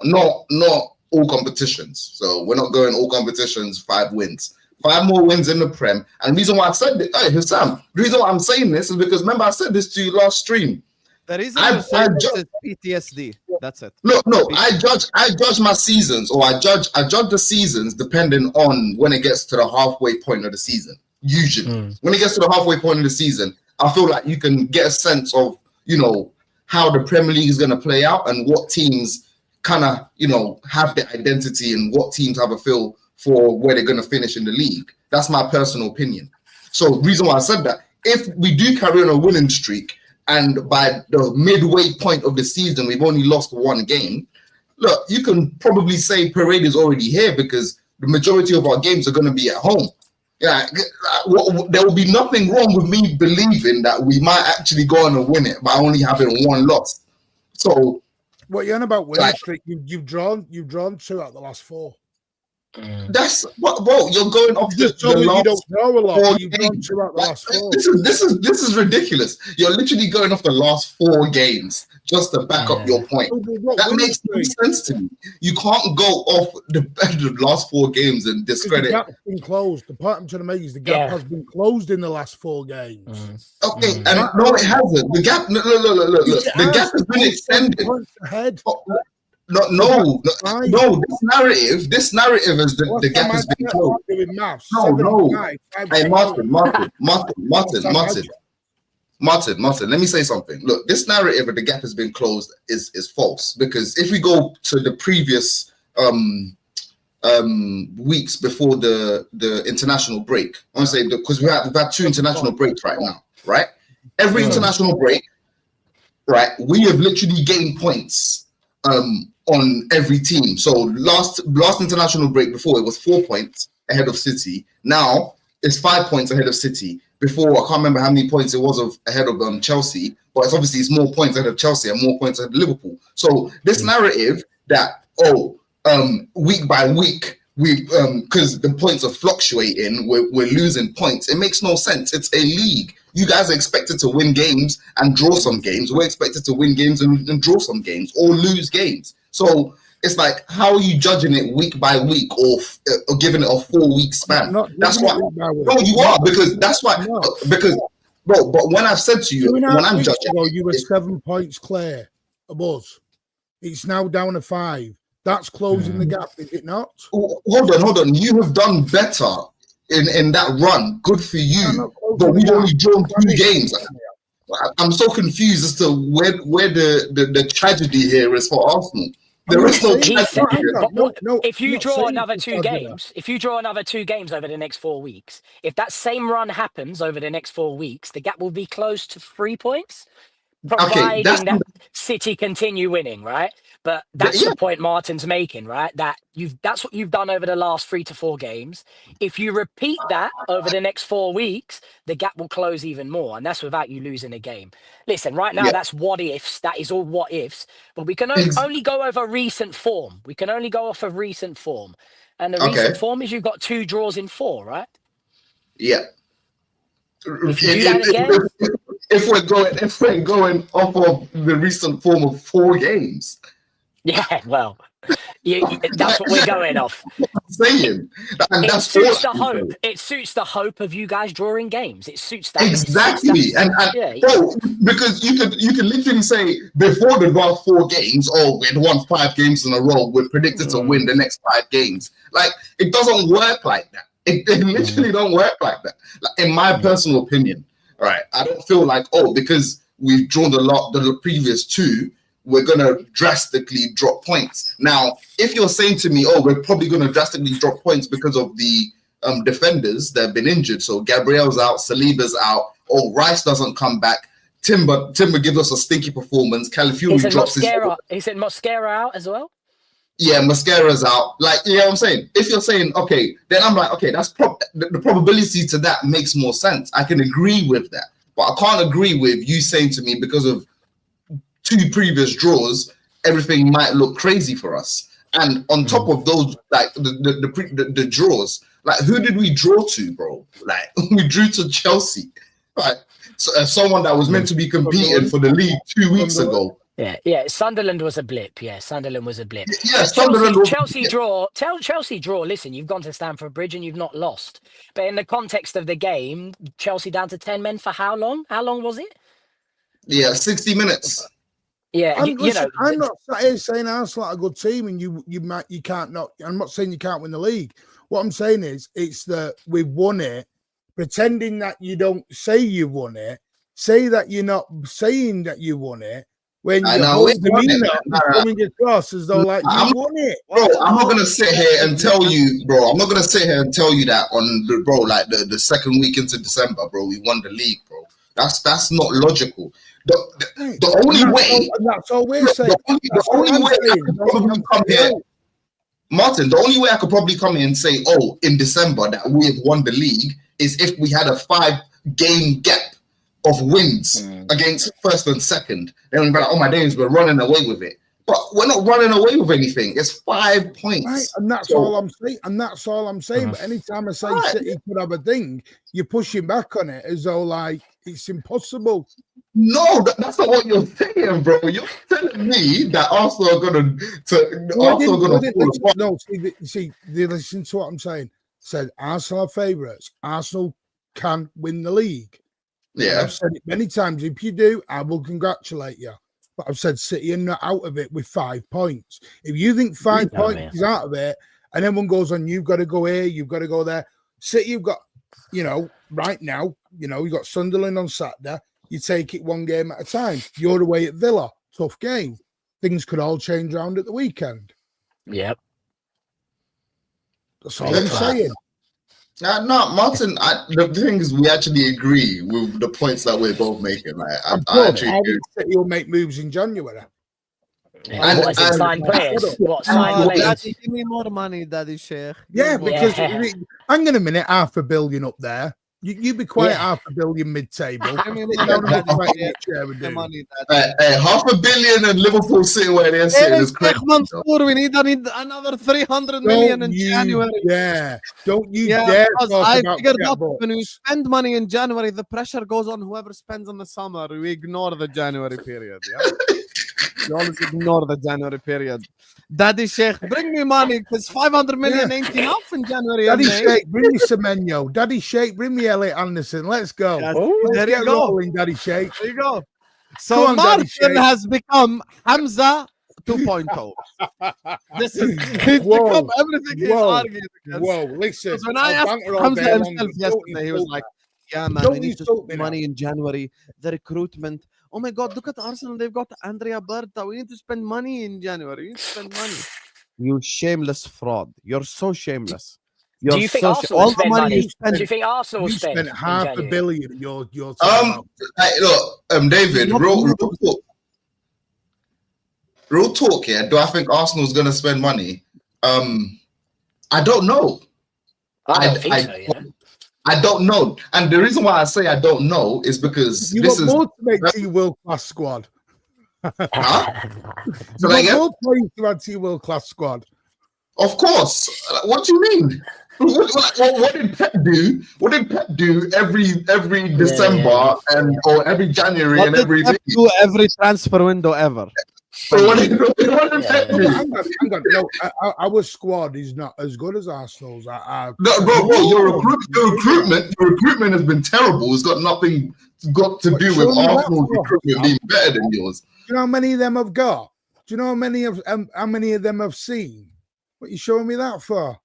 all competitions. So we're not going all competitions, 5 wins. 5 more wins in the Prem. And the reason why I said this, hey, Husam, the reason why I'm saying this is because remember I said this to you last stream. The reason I you're saying this ju- is PTSD. That's it. No, I judge my seasons, or I judge the seasons depending on when it gets to the halfway point of the season. Usually, when it gets to the halfway point of the season, I feel like you can get a sense of, how the Premier League is going to play out and what teams kind of, have the identity and what teams have a feel for where they're going to finish in the league. That's my personal opinion. So the reason why I said that, if we do carry on a winning streak and by the midway point of the season, we've only lost 1 game, look, you can probably say parade is already here because the majority of our games are going to be at home. Yeah, there will be nothing wrong with me believing that we might actually go on and win it by only having 1 loss. So, What you're on about winning Like- streak? You've drawn 2 out of the last 4. That's what, bro. You're going off You just told me you don't know a lot. You've gone throughout the last 4. This is ridiculous. You're literally going off the last 4 games just to back up your point. That makes no sense to me. You can't go off the last 4 games and discredit. The gap's been closed. The point I'm trying to make is the gap has been closed in the last 4 games. Okay, and no, it hasn't. The gap, look. The gap has been extended. Ahead. No. This narrative is the gap has been closed. Hey, Martin. Let me say something. Look, this narrative of the gap has been closed is false, because if we go to the previous weeks before the international break, I want to say, because we've had 2 international breaks right now, right? Every international break, right? We have literally gained points on every team. So last international break before, it was 4 points ahead of City. Now it's 5 points ahead of City. Before, I can't remember how many points it was ahead of Chelsea, but it's more points ahead of Chelsea and more points ahead of Liverpool. So this narrative that week by week we because the points are fluctuating, we're losing points. It makes no sense. It's a league. You guys are expected to win games and draw some games. We're expected to win games and draw some games or lose games. So it's like, how are you judging it week by week or giving it a 4-week span? That's why. No, you are, because that's why. Because, bro, but when I've said to you, when I'm judging, you were 7 points clear of us. It's now down to 5. That's closing the gap, is it not? Hold on. You have done better in that run. Good for you. But we've only drawn 2 games. I'm so confused as to where the tragedy here is for Arsenal. There is no tragedy. If you draw another 2 games, over the next 4 weeks, if that same run happens over the next 4 weeks, the gap will be close to 3 points, providing that City continue winning, right? But that's the point Martin's making, right? That's what you've done over the last 3 to 4 games. If you repeat that over the next 4 weeks, the gap will close even more, and that's without you losing a game. Listen, right now that's what ifs. That is all what ifs. But we can only go over recent form. We can only go off of recent form, and the recent form is you've got 2 draws in 4, right? Yeah. If you do that again. If we're going off of the recent form of 4 games. Yeah, well, that's what we're going off. I'm saying. And it suits the hope. It suits the hope of you guys drawing games. It suits that. Exactly. Bro, because you could literally say before the last 4 games, we'd won 5 games in a row. We're predicted to win the next 5 games. Like, it doesn't work like that. It literally don't work like that. Like, in my personal opinion, right? I don't feel like, because we've drawn the previous 2, we're going to drastically drop points. Now, if you're saying to me, we're probably going to drastically drop points because of the defenders that have been injured. So Gabriel's out, Saliba's out, Rice doesn't come back. Timber gives us a stinky performance. Calafiori drops his... Is it Mosquera out as well? Yeah, Mosquera's out. Like, you know what I'm saying? If you're saying, then I'm like, that's the probability to that makes more sense. I can agree with that. But I can't agree with you saying to me because of 2 previous draws, everything might look crazy for us. And on top of those, like the draws, like, who did we draw to, bro? Like, we drew to Chelsea, right? So, someone that was meant to be competing for the league 2 weeks ago. Yeah. Sunderland was a blip. Yeah, Sunderland was a blip. Yeah, Chelsea draw. Tell Chelsea draw. Listen, you've gone to Stamford Bridge and you've not lost. But in the context of the game, Chelsea down to 10 men for how long? How long was it? Yeah, 60 minutes. Yeah, I'm not saying Arsenal are a good team and you can't not. I'm not saying you can't win the league. What I'm saying is it's that we've won it, pretending that you don't say you won it, say that you're not saying that you won it. When your whole demeanor is coming across as though like you won it. Bro, I'm not gonna sit here and tell you, bro. I'm not gonna sit here and tell you that on the the second week into December, bro, we won the league, bro. That's not logical. The only way that's all we're saying. The only way I could probably come here, Martin, the only way I could probably come here and say, in December that we have won the league is if we had a 5-game gap of wins against first and second. Then we'd be like, my days, we're running away with it. But we're not running away with anything. It's 5 points. Right, and that's all I'm saying. And that's all I'm saying. But anytime I say City could have a thing, you're pushing back on it as though like it's impossible. No, that's not what you're saying, bro. You're telling me that Arsenal are gonna No, see, listen to what I'm saying. Said Arsenal are favourites. Arsenal can win the league. Yeah, and I've said it many times. If you do, I will congratulate you. But I've said City are not out of it with 5 points. If you think 5 points is out of it, and everyone goes on, you've got to go here, you've got to go there. City, you've got, right now, you've got Sunderland on Saturday. You take it one game at a time. You're away at Villa. Tough game. Things could all change around at the weekend. Yep. That's all I'm saying. No, Martin. The thing is, we actually agree with the points that we're both making. Like, I actually agree. City will make moves in January. Yeah, what is it? Sign players? What sign players? Daddy, give me more money, Daddy Sheikh. Yeah, because hang on a minute, $500 million up there. You be quiet, $500 million mid-table. $500 million and Liverpool sitting where they're sitting is crazy. We need another 300 million in January. Yeah, don't you dare talk I about figured out when we spend money in January, the pressure goes on whoever spends in the summer. We ignore the January period. Yeah? You always ignore the January period. Daddy Sheikh, bring me money because 500 million ain't enough in January. Daddy Sheikh, bring me Semenyo. Daddy Sheikh, bring me Elliot Anderson. Let's go. Yes. Let's There you go. Rolling, Daddy Sheikh. There you go. So on, Martin has become Hamza 2.0. This is he's become everything he's arguing against. Whoa, listen. When I asked Hamza himself yesterday, he was like, "Yeah, man, we need to spend money in January. The recruitment. Oh my God, look at Arsenal. They've got Andrea Berta. We need to spend money in January. We need to spend money." You shameless fraud. You're so shameless. Do you think Arsenal will spend money? Do you think Arsenal will spend $500 million? You're look, David, real talk here. Do I think Arsenal's gonna spend money? I don't know. I don't think so, yeah. I don't know, and the reason why I say I don't know is because you this got is more to make to your world-class squad. Huh? So more players to add to your world-class squad. Of course. What do you mean? What did Pep do? What did Pep do every December or every January what and did every Pep do every transfer window ever? So what did Pep do? Hang on. No, our squad is not as good as Arsenal's. No, bro, your recruitment has been terrible. It's got nothing to do with Arsenal's recruitment being better than yours. Do you know how many of them have got? Do you know how many of them have seen? What are you showing me that for?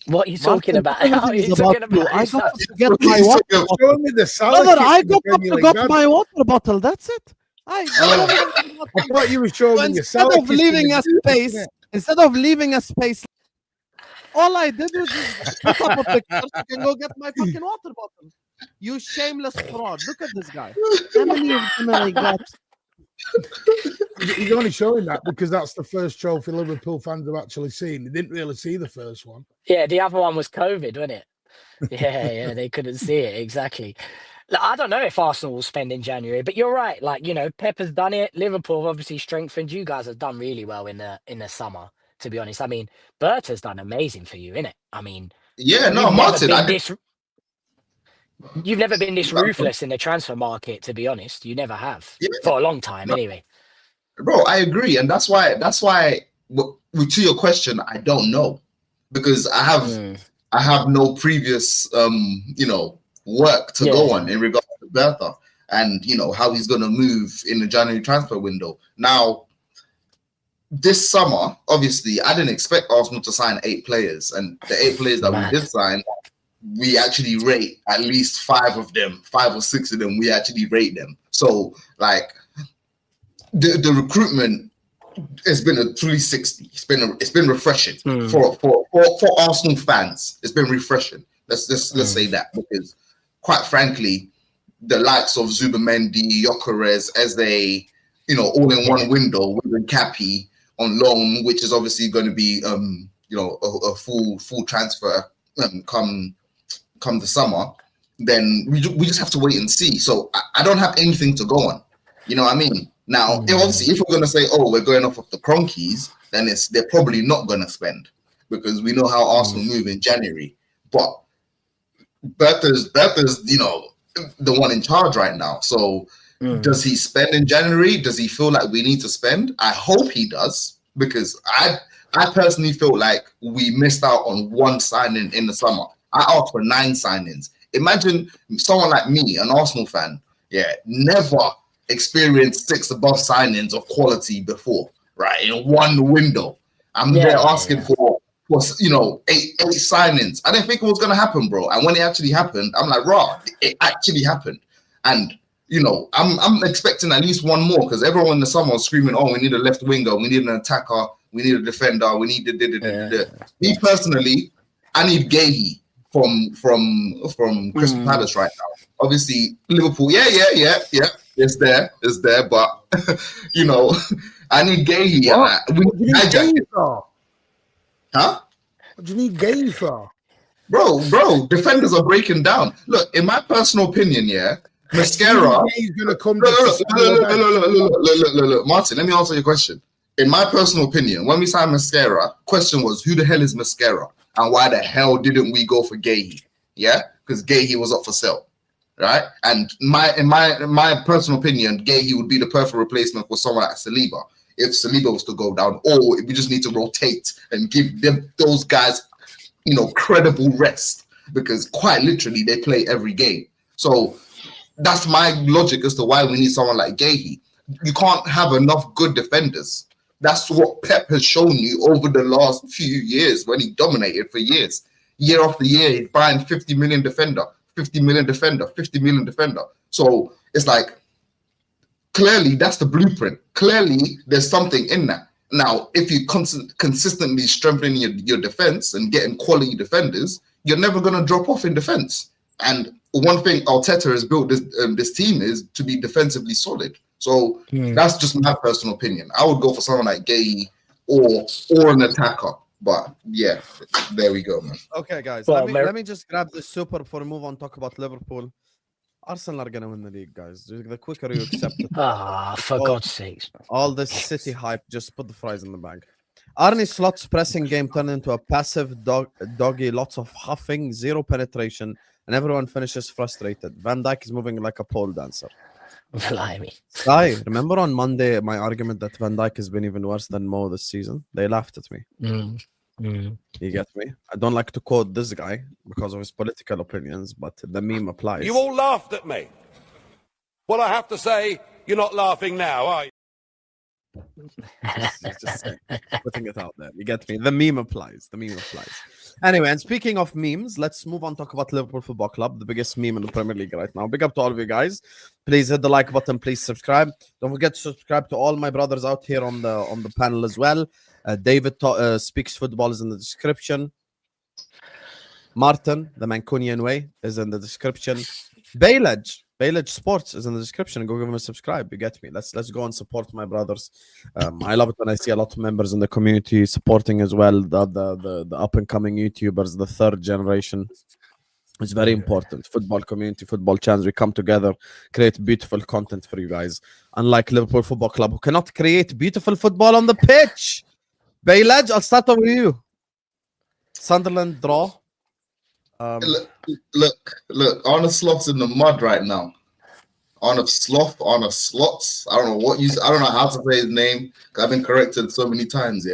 What are you talking about? How are you talking about? I got to get my water bottle. Showing me the salad. Brother, I got my water bottle. That's it. I thought you were showing me your salad. Instead of leaving a space, all I did was just put up a picture so I can go get my fucking water bottle. You shameless fraud. Look at this guy. How many of them I got? He's only showing that because that's the first trophy Liverpool fans have actually seen. They didn't really see the first one. Yeah, the other one was COVID, wasn't it? Yeah, they couldn't see it exactly. I don't know if Arsenal will spend in January, but you're right. Like, Pep has done it. Liverpool obviously strengthened. You guys have done really well in the summer, to be honest. I mean, Berta's done amazing for you, innit? I mean, yeah, no, Martin. You've never been this ruthless in the transfer market, to be honest. You never have for a long time, anyway. Bro, I agree, and that's why. To your question, I don't know because I have no previous, work to go on in regards to Bertha and how he's going to move in the January transfer window. Now, this summer, obviously, I didn't expect Arsenal to sign 8 players, and the 8 players that we did sign, we actually rate at least 5 of them, 5 or 6 of them. We actually rate them. So, like, the recruitment has been a 360. It's been refreshing for Arsenal fans. It's been refreshing. Let's say that, because quite frankly, the likes of Zubamendi, Gyökeres as a all in one window with Cappy on loan, which is obviously going to be a full transfer come the summer, then we just have to wait and see. So I don't have anything to go on. You know what I mean? Now, obviously, if we're going to say, oh, we're going off of the Cronkies, then they're probably not going to spend because we know how Arsenal move in January. But Bertha's, the one in charge right now. So does he spend in January? Does he feel like we need to spend? I hope he does, because I personally feel like we missed out on one signing in the summer. I asked for 9 signings. Imagine someone like me, an Arsenal fan, never experienced 6 above signings of quality before, right? In one window. I'm there asking for 8 signings. I didn't think it was going to happen, bro. And when it actually happened, I'm like, it actually happened. And, I'm expecting at least one more, because everyone in the summer was screaming, oh, we need a left winger, we need an attacker, we need a defender, we need Me personally, I need Gahey from Crystal Palace right now. Obviously, Liverpool, it's there, but I need Gahey. What do you need Gahey for? Huh? What do you need Gahey for? Bro, defenders are breaking down. Look, in my personal opinion, Mascara. He's gonna come. Look, Martin. Let me answer your question. In my personal opinion, when we signed Mascara, question was, who the hell is Mascara, and why the hell didn't we go for Gahey? Yeah, because Gahey was up for sale, right? And in my personal opinion, Gahey would be the perfect replacement for someone like Saliba if Saliba was to go down, or we just need to rotate and give those guys, credible rest, because quite literally they play every game. So that's my logic as to why we need someone like Gahey. You can't have enough good defenders. That's what Pep has shown you over the last few years when he dominated for years. Year after year, he's buying 50 million defender, 50 million defender, 50 million defender. So it's like, clearly that's the blueprint. Clearly there's something in that. Now, if you consistently strengthening your defense and getting quality defenders, you're never going to drop off in defense. And one thing Arteta has built this team is to be defensively solid. So that's just my personal opinion. I would go for someone like Gahey or an attacker. But yeah, there we go, man. Okay, guys. Let me just grab the super before we move on. Talk about Liverpool. Arsenal are gonna win the league, guys. The quicker you accept it. For God's sakes, man. All this City hype, just put the fries in the bag. Arne Slot's pressing game turned into a passive doggy, lots of huffing, 0 penetration, and everyone finishes frustrated. Van Dijk is moving like a pole dancer. Blimey. Guy, remember on Monday my argument that Van Dijk has been even worse than Mo this season? They laughed at me. You get me? I don't like to quote this guy because of his political opinions, but the meme applies. You all laughed at me. Well, I have to say, you're not laughing now, are you? just putting it out there. You get me? The meme applies. Anyway, and speaking of memes, let's move on, talk about Liverpool Football Club, the biggest meme in the Premier League right now. Big up to all of you guys. Please hit the like button. Please subscribe. Don't forget to subscribe to all my brothers out here on the panel as well. David Speaks Football is in the description. Martin, the Mancunian way, is in the description. Bayledge Sports is in the description. Go give him a subscribe. You get me? Let's go and support my brothers. I love it when I see a lot of members in the community supporting as well. The up and coming YouTubers, the third generation. It's very important. Football community, football channels. We come together, create beautiful content for you guys. Unlike Liverpool Football Club, who cannot create beautiful football on the pitch. Bayledge, I'll start over you. Sunderland draw. Look, Arne Slot's in the mud right now. Arne Slots. I don't know how to say his name. I've been corrected so many times,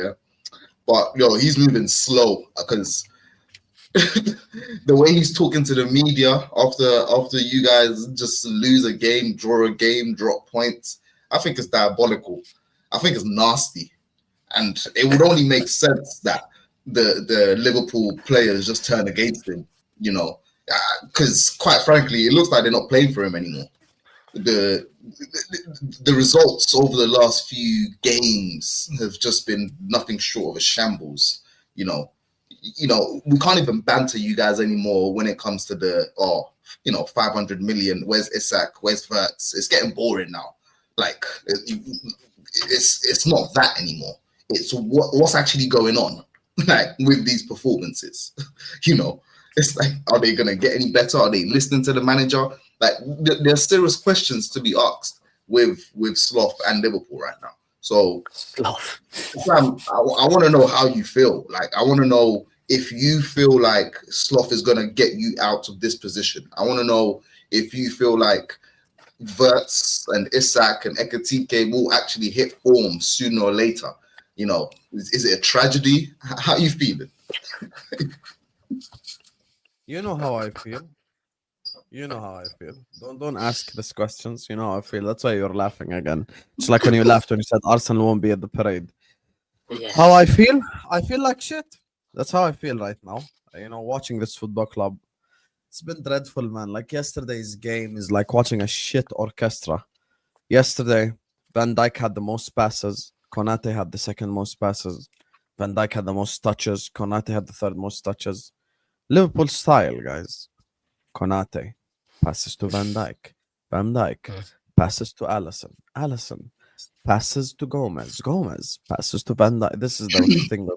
But he's moving slow because the way he's talking to the media after you guys just lose a game, draw a game, drop points, I think it's diabolical. I think it's nasty. And it would only make sense that the Liverpool players just turn against him, because quite frankly, it looks like they're not playing for him anymore. The results over the last few games have just been nothing short of a shambles. We can't even banter you guys anymore when it comes to the 500 million. Where's Isak? Where's Wirtz? It's getting boring now. Like it's not that anymore. It's what's actually going on, like with these performances. It's like, are they gonna get any better? Are they listening to the manager? Like, there's serious questions to be asked. with Sloth and Liverpool right now. So Sloth. Sam, I want to know how you feel. Like, I want to know if you feel like Sloth is going to get you out of this position. I want to know if you feel like Wirtz and Isak and Ekatike will actually hit form sooner or later. You know, is it a tragedy? How are you feeling? You know how I feel. You know how I feel. Don't ask these questions. You know how I feel. That's why you're laughing again. It's like when you laughed when you said Arsenal won't be at the parade. Yeah. How I feel? I feel like shit. That's how I feel right now. You know, watching this football club, it's been dreadful, man. Like yesterday's game is like watching a shit orchestra. Yesterday, Van Dijk had the most passes. Konate had the second most passes. Van Dijk had the most touches. Konate had the third most touches. Liverpool style, guys. Konate passes to Van Dijk. Van Dijk passes to Allison. Allison passes to Gomez. Gomez passes to Van Dijk. This is the thing.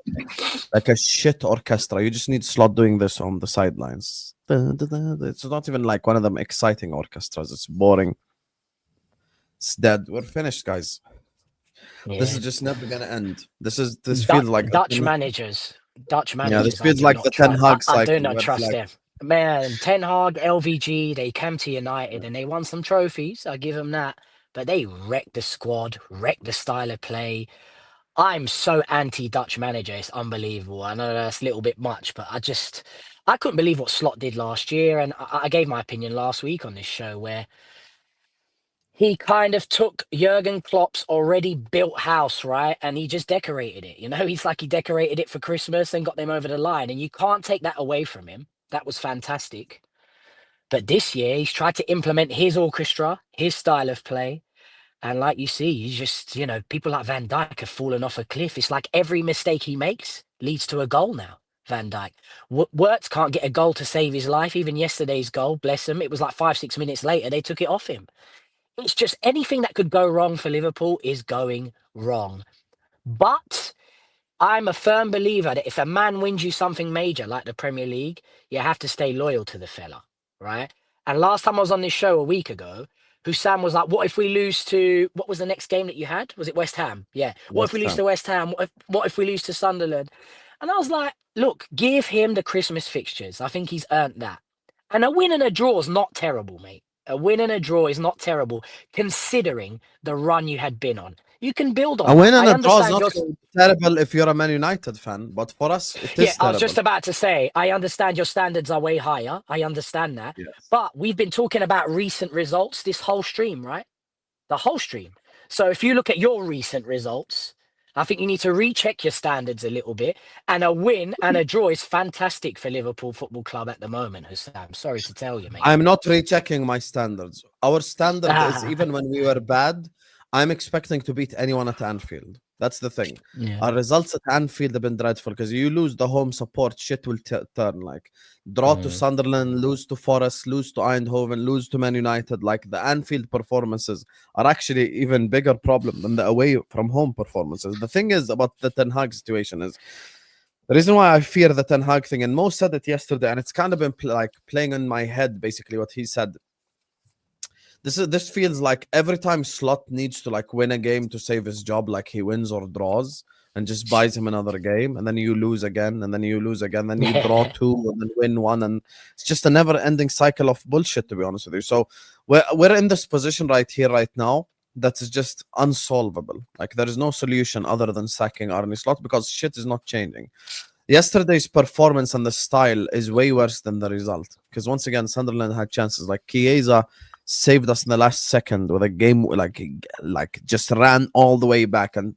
Like a shit orchestra. You just need Slot doing this on the sidelines. It's not even like one of them exciting orchestras. It's boring. It's dead. We're finished, guys. Yeah. This is just never gonna end. This feels like Dutch managers. Yeah, this feels like the Ten Hag cycle. I do not trust them. Man, Ten Hag, LVG, they came to United and they won some trophies. I give them that. But they wrecked the squad, wrecked the style of play. I'm so anti-Dutch manager. It's unbelievable. I know that's a little bit much, but I couldn't believe what Slot did last year. And I gave my opinion last week on this show where he kind of took Jurgen Klopp's already built house, right? And he just decorated it. You know, he's like he decorated it for Christmas and got them over the line. And you can't take that away from him. That was fantastic. But this year, he's tried to implement his orchestra, his style of play. And like you see, he's just, you know, people like Van Dijk have fallen off a cliff. It's like every mistake he makes leads to a goal now, Van Dijk. Wirtz can't get a goal to save his life. Even yesterday's goal, bless him, it was like 5-6 minutes later, they took it off him. It's just anything that could go wrong for Liverpool is going wrong. But I'm a firm believer that if a man wins you something major like the Premier League, you have to stay loyal to the fella, right? And last time I was on this show a week ago, Husam was like, what if we lose to, what was the next game that you had? Was it West Ham? Yeah. What if we lose to West Ham? What if we lose to Sunderland? And I was like, look, give him the Christmas fixtures. I think he's earned that. And a win and a draw is not terrible, mate. A win and a draw is not terrible, considering the run you had been on. You can build on a win and a a draw is not terrible if you're a Man United fan, but for us, it is terrible. I was just about to say, I understand your standards are way higher. I understand that. Yes. But we've been talking about recent results this whole stream, right? The whole stream. So if you look at your recent results, I think you need to recheck your standards a little bit. And a win and a draw is fantastic for Liverpool Football Club at the moment, Husam. Sorry to tell you, mate. I'm not rechecking my standards. Our standard is even when we were bad, I'm expecting to beat anyone at Anfield. That's the thing. Yeah. Our results at Anfield have been dreadful because you lose the home support, shit will turn. Like draw to Sunderland, lose to Forest, lose to Eindhoven, lose to Man United. Like the Anfield performances are actually even bigger problem than the away from home performances. The thing is about the Ten Hag situation is the reason why I fear the Ten Hag thing, and Mo said it yesterday, and it's kind of been like playing in my head basically what he said. This feels like every time Slot needs to like win a game to save his job, like he wins or draws and just buys him another game, and then you lose again, and then you lose again, then you draw 2 and then win 1, and it's just a never-ending cycle of bullshit, to be honest with you. So we're in this position right here, right now, that is just unsolvable. Like there is no solution other than sacking Arne Slot because shit is not changing. Yesterday's performance and the style is way worse than the result because once again Sunderland had chances. Like Chiesa saved us in the last second with a game like just ran all the way back, and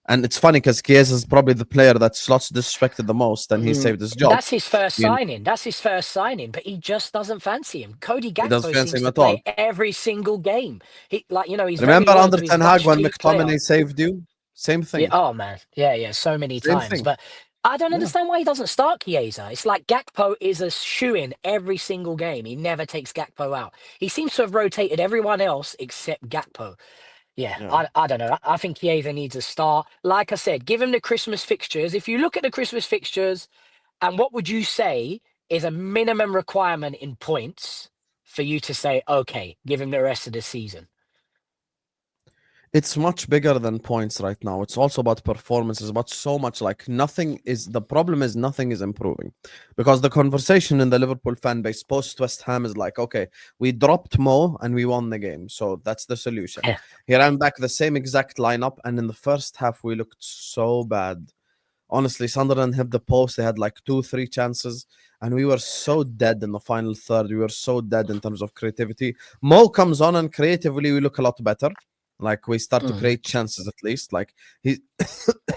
it's funny because Chiesa is probably the player that Slot's disrespected the most, and he saved his job. That's his first signing. That's his first signing, but he just doesn't fancy him. Cody Gakpo seems to play every single game. He he's remember under Ten Hag when McTominay saved you? Same thing. Yeah, oh man, yeah, so many times, but. I don't understand why he doesn't start Chiesa. It's like Gakpo is a shoo-in every single game. He never takes Gakpo out. He seems to have rotated everyone else except Gakpo. Yeah. I don't know. I think Chiesa needs a start. Like I said, give him the Christmas fixtures. If you look at the Christmas fixtures, and what would you say is a minimum requirement in points for you to say, okay, give him the rest of the season? It's much bigger than points right now. It's also about performances, but so much like nothing is the problem is nothing is improving. Because the conversation in the Liverpool fan base post West Ham is like, okay, we dropped Mo and we won the game. So that's the solution. Yeah. He ran back the same exact lineup, and in the first half we looked so bad. Honestly, Sunderland hit the post. They had like 2-3 chances, and we were so dead in the final third. We were so dead in terms of creativity. Mo comes on, and creatively we look a lot better. Like we start to create chances at least. Like he,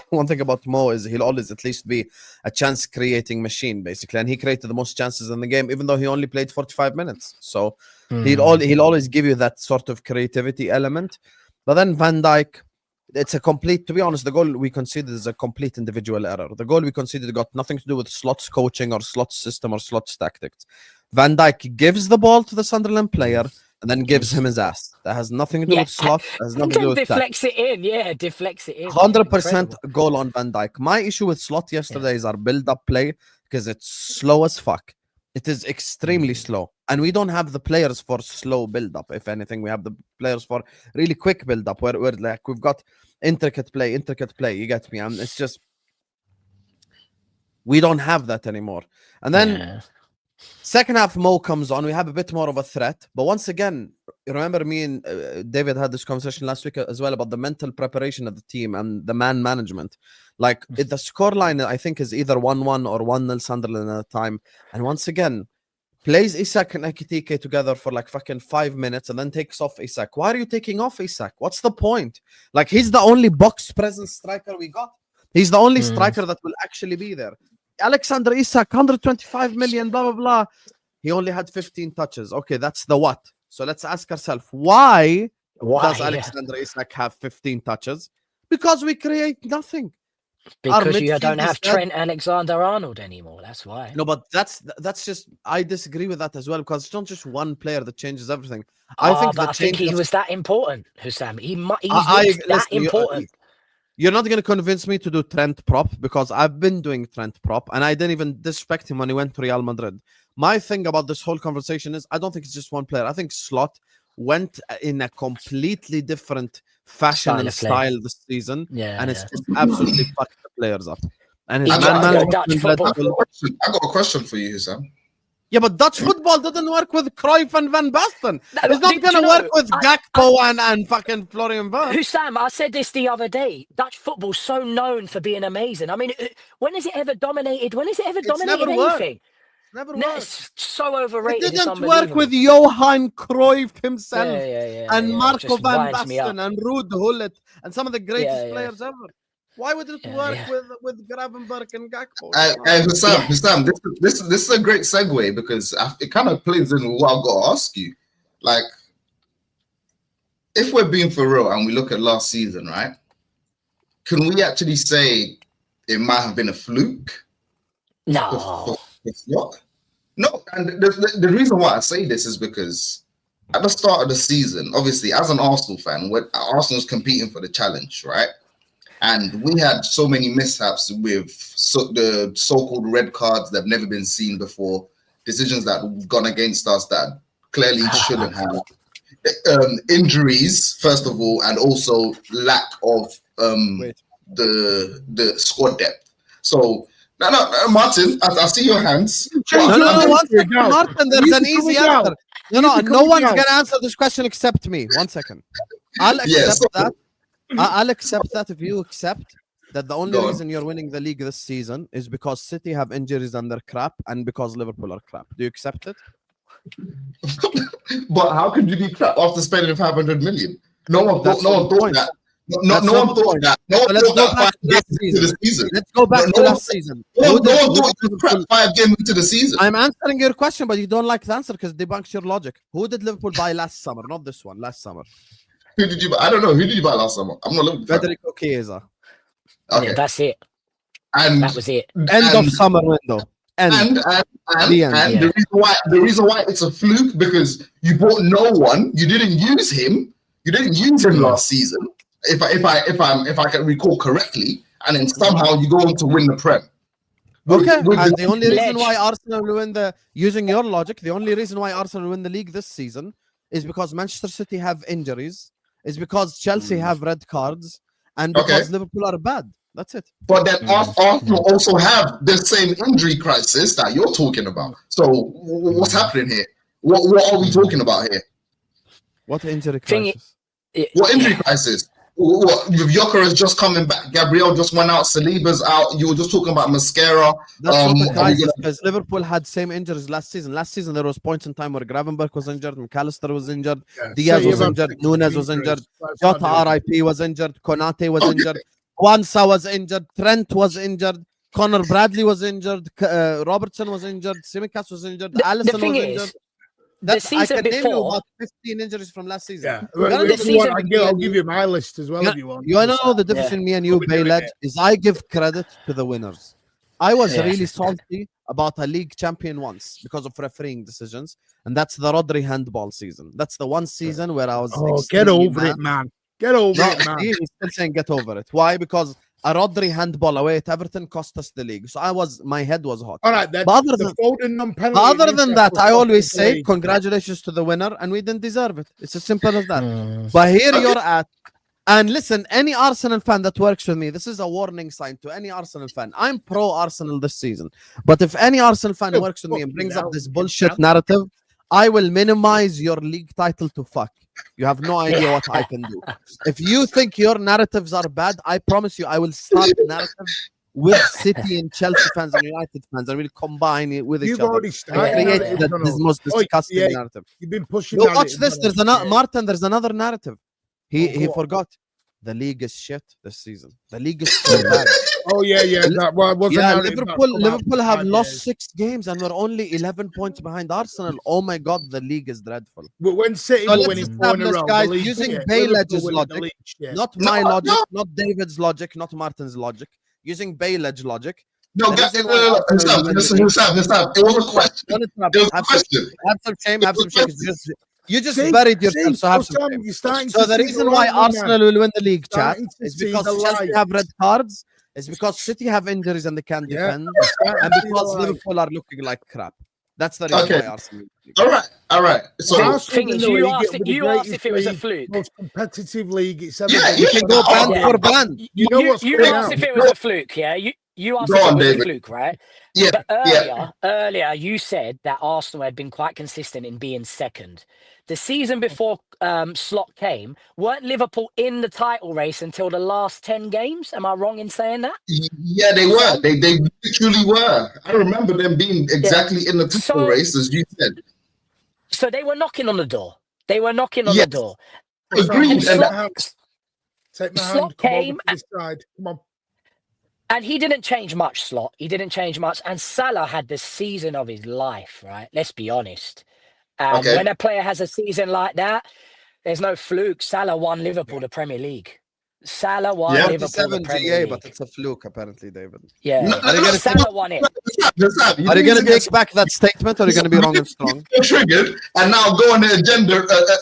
one thing about Mo is he'll always at least be a chance creating machine, basically. And he created the most chances in the game, even though he only played 45 minutes. So he'll always give you that sort of creativity element. But then Van Dijk, it's a complete, to be honest, the goal we conceded is a complete individual error. The goal we conceded got nothing to do with Slot's coaching or Slot's system or Slot's tactics. Van Dijk gives the ball to the Sunderland player and then gives him his ass. That has nothing to do with Slot. Has nothing to do with deflects it in. Yeah, deflects it in. 100% goal on Van Dijk. My issue with Slot yesterday is our build-up play because it's slow as fuck. It is extremely slow. And we don't have the players for slow build-up. If anything, we have the players for really quick build-up where like we've got intricate play. You get me? And it's just we don't have that anymore. And then second half, Mo comes on. We have a bit more of a threat. But once again, remember me and David had this conversation last week as well about the mental preparation of the team and the man management. Like the scoreline, I think, is either 1-1 or 1-0 Sunderland at a time. And once again, plays Isak and Ekitike together for like fucking 5 minutes and then takes off Isak. Why are you taking off Isak? What's the point? Like, he's the only box presence striker we got. He's the only striker that will actually be there. Alexander Isak, 125 million, blah, blah, blah. He only had 15 touches. Okay, that's the what. So let's ask ourselves, why does Alexander Isak have 15 touches? Because we create nothing. Because you don't have Trent Alexander-Arnold anymore. That's why. No, but that's just, I disagree with that as well, because it's not just one player that changes everything. I think he was that important, Husam. He's that important. You're not going to convince me to do Trent prop because I've been doing Trent prop and I didn't even disrespect him when he went to Real Madrid. My thing about this whole conversation is I don't think it's just one player. I think Slot went in a completely different fashion and style this season, and it's just absolutely fucked the players up. And his I got a question for you, Husam. Yeah, but Dutch football didn't work with Cruyff and Van Basten. It's not going to work with Gakpo and fucking Florian Wirtz. Husam, I said this the other day. Dutch football's so known for being amazing. I mean, when has it ever dominated? When has it ever dominated anything? Never worked. It's so overrated. It didn't work with Johan Cruyff himself and Marco Van Basten and Ruud Gullit and some of the greatest players ever. Why would it work with Gravenberch and Gakpo? Husam, this is a great segue because it kind of plays in what I've got to ask you. Like, if we're being for real and we look at last season, right? Can we actually say it might have been a fluke? No. It's not. No, and the reason why I say this is because at the start of the season, obviously, as an Arsenal fan, Arsenal's competing for the challenge, right? And we had so many mishaps with the so-called red cards that have never been seen before, decisions that have gone against us that clearly shouldn't have, injuries, first of all, and also lack of the squad depth. So, no, Martin, I see your hands. Martin, there's an easy answer. No one's going to answer this question except me. 1 second. I'll accept that. I'll accept that if you accept that the only reason you're winning the league this season is because City have injuries and they're crap and because Liverpool are crap. Do you accept it? But how could you be crap after spending 500 million? No one thought that. No one thought that. No one thought that 5 games into the season. Let's go back to last season. No one thought it was crap 5 games into the season. I'm answering your question, but you don't like the answer because it debunks your logic. Who did Liverpool buy last summer? Not this one, last summer. Who did you buy? I don't know. Who did you buy last summer? I'm not looking for Federico Chiesa. Okay. Yeah, that's it. And that was it. End of summer window. And the reason why it's a fluke because you bought no one. You didn't use him. You didn't use him last season. If I can recall correctly, and then somehow you go on to win the Prem. Okay, and the only reason why Arsenal will win using your logic, the only reason why Arsenal will win the league this season is because Manchester City have injuries is because Chelsea have red cards and because Liverpool are bad. That's it. But then Arsenal also have the same injury crisis that you're talking about. So what's happening here? What are we talking about here? What injury crisis? What injury crisis? What, with Gyökeres just coming back, Gabriel just went out, Saliba's out. You were just talking about Mascara. That's not the crisis, because Liverpool had same injuries last season. Last season there was points in time where Gravenberch was injured, McAllister was injured, Diaz was injured, Nunes was injured, Jota RIP was injured, Konate was injured, Kwanzaa was injured, Trent was injured, Connor Bradley was injured, Robertson was injured, Tsimikas was injured, Alisson was injured. That's, I can name you about 15 injuries from last season. Yeah. I'll give you my list as well if you want. You know the difference in me and you, Bayledge, is I give credit to the winners. I was really salty about a league champion once because of refereeing decisions, and that's the Rodri handball season. That's the one season where I was. Oh, get over it, man. Get over it, man. He's still saying get over it. Why? Because a Rodri handball away at Everton cost us the league. So my head was hot. All right, then. But other than that, I always say congratulations to the winner, and we didn't deserve it. It's as simple as that. But here you're at. And listen, any Arsenal fan that works with me, this is a warning sign to any Arsenal fan. I'm pro Arsenal this season. But if any Arsenal fan works with me and brings up this bullshit narrative, I will minimize your league title to fuck. You have no idea what I can do. If you think your narratives are bad, I promise you I will start narratives with City and Chelsea fans and United fans, and we'll combine it with each other. Already started create this most disgusting narrative. You've been pushing. Watch this. There's another Martin. There's another narrative. He forgot. The league is shit this season. The league is so bad. Liverpool have lost 6 games and we're only 11 points behind Arsenal. Oh my God, the league is dreadful. But when City were winning 4 in a row, guys, using Bayledge's logic, not my logic, not David's logic, not Martin's logic, using Bayledge logic. No, Husam, it was a question. Have some shame. Have some shame. You just buried yourself, so have some shame. So the reason why Arsenal will win the league, chat, is because Chelsea have red cards, is because City have injuries and they can't defend, and because Liverpool are looking like crap. That's the reason why Arsenal. All right. So the thing is, you asked if it was a fluke. Most competitive league it's ever been. You can go band for band. You asked if it was a fluke, yeah? You asked if it was a fluke, right? Yeah. But earlier, you said that Arsenal had been quite consistent in being second. The season before Slot came, weren't Liverpool in the title race until the last 10 games? Am I wrong in saying that? Yeah, they were. They literally were. I remember them being exactly in the title race, as you said. So they were knocking on the door. They were knocking on the door. Agreed. Take my Slot hand. Came to this side. Come on. And he didn't change much, Slot. He didn't change much. And Salah had the season of his life, right? Let's be honest. And when a player has a season like that, there's no fluke. Salah won Liverpool the Premier League. Salah won Liverpool the Premier League. But it's a fluke, apparently, David. Yeah. Salah won it. Are you going to take back that statement, or are you going to be wrong and strong? Triggered, and now go on the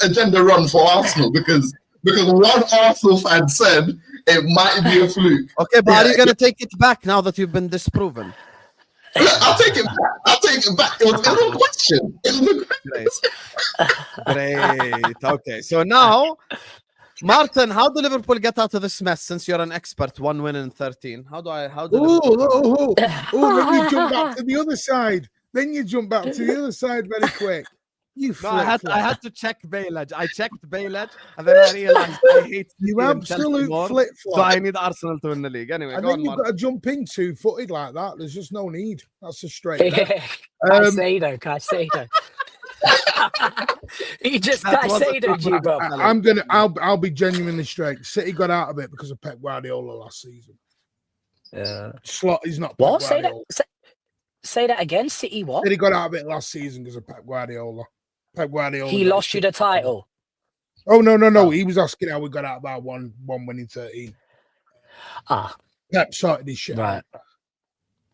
agenda run for Arsenal because one Arsenal fan said it might be a fluke. Okay, but are you going to take it back now that you've been disproven? I'll take it back. It was a question. Great. Okay, so now, Martin, how do Liverpool get out of this mess? Since you're an expert, 1 win in 13. Then you jump back to the other side. Then you jump back to the other side very quick. I had to check Bayledge. I checked Bayledge, and then I realized I hate you absolute flip flop. So I need Arsenal to win the league. Anyway, and go then on, you've got to jump in 2-footed like that. There's just no need. That's a straight. Caicedo. He just Caicedo'd you, bro. I'll be genuinely straight. City got out of it because of Pep Guardiola last season. Slot is not. What? Say that again. City what? City got out of it last season because of Pep Guardiola. He lost you the title. Oh no! He was asking how we got out of our one winning 13. Pep sorted his shit. Right.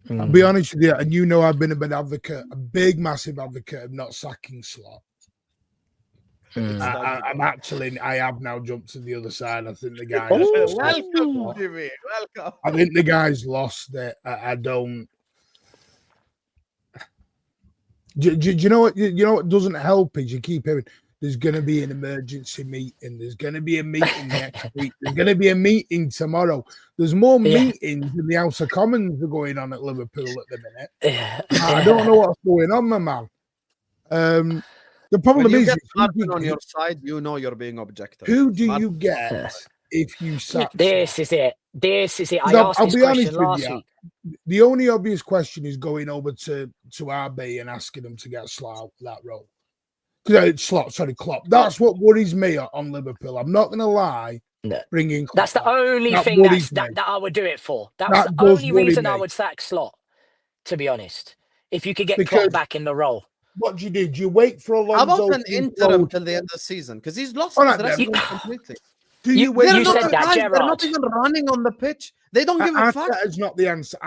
I'll be honest with you, and you know I've been a big, massive advocate of not sacking Slot. I have now jumped to the other side. I think the guys. Welcome, Jimmy. Welcome. I think the guys lost it. I don't. Do you know what? You know what doesn't help is you keep hearing There's going to be an emergency meeting. There's going to be a meeting next week. There's going to be a meeting tomorrow. There's more meetings in the House of Commons are going on at Liverpool at the minute. I don't know what's going on, my man. The problem is, on your side, you know you're being objective. Who do you get if you sack? This is it. I asked this question last week. The only obvious question is going over to RB and asking them to get Slot that role. Klopp. That's what worries me on Liverpool. I'm not going to lie. No. Bringing Klopp that's the only that thing that I would do it for. That's the only reason I would sack Slot, to be honest. If you could get Klopp back in the role. What do you do? Do you wait for Alonso? How about an interim till the end of the season? Because he's lost his wrestling completely. You said that, Gerrard. They're not even running on the pitch. They don't give a fuck. That is not the answer.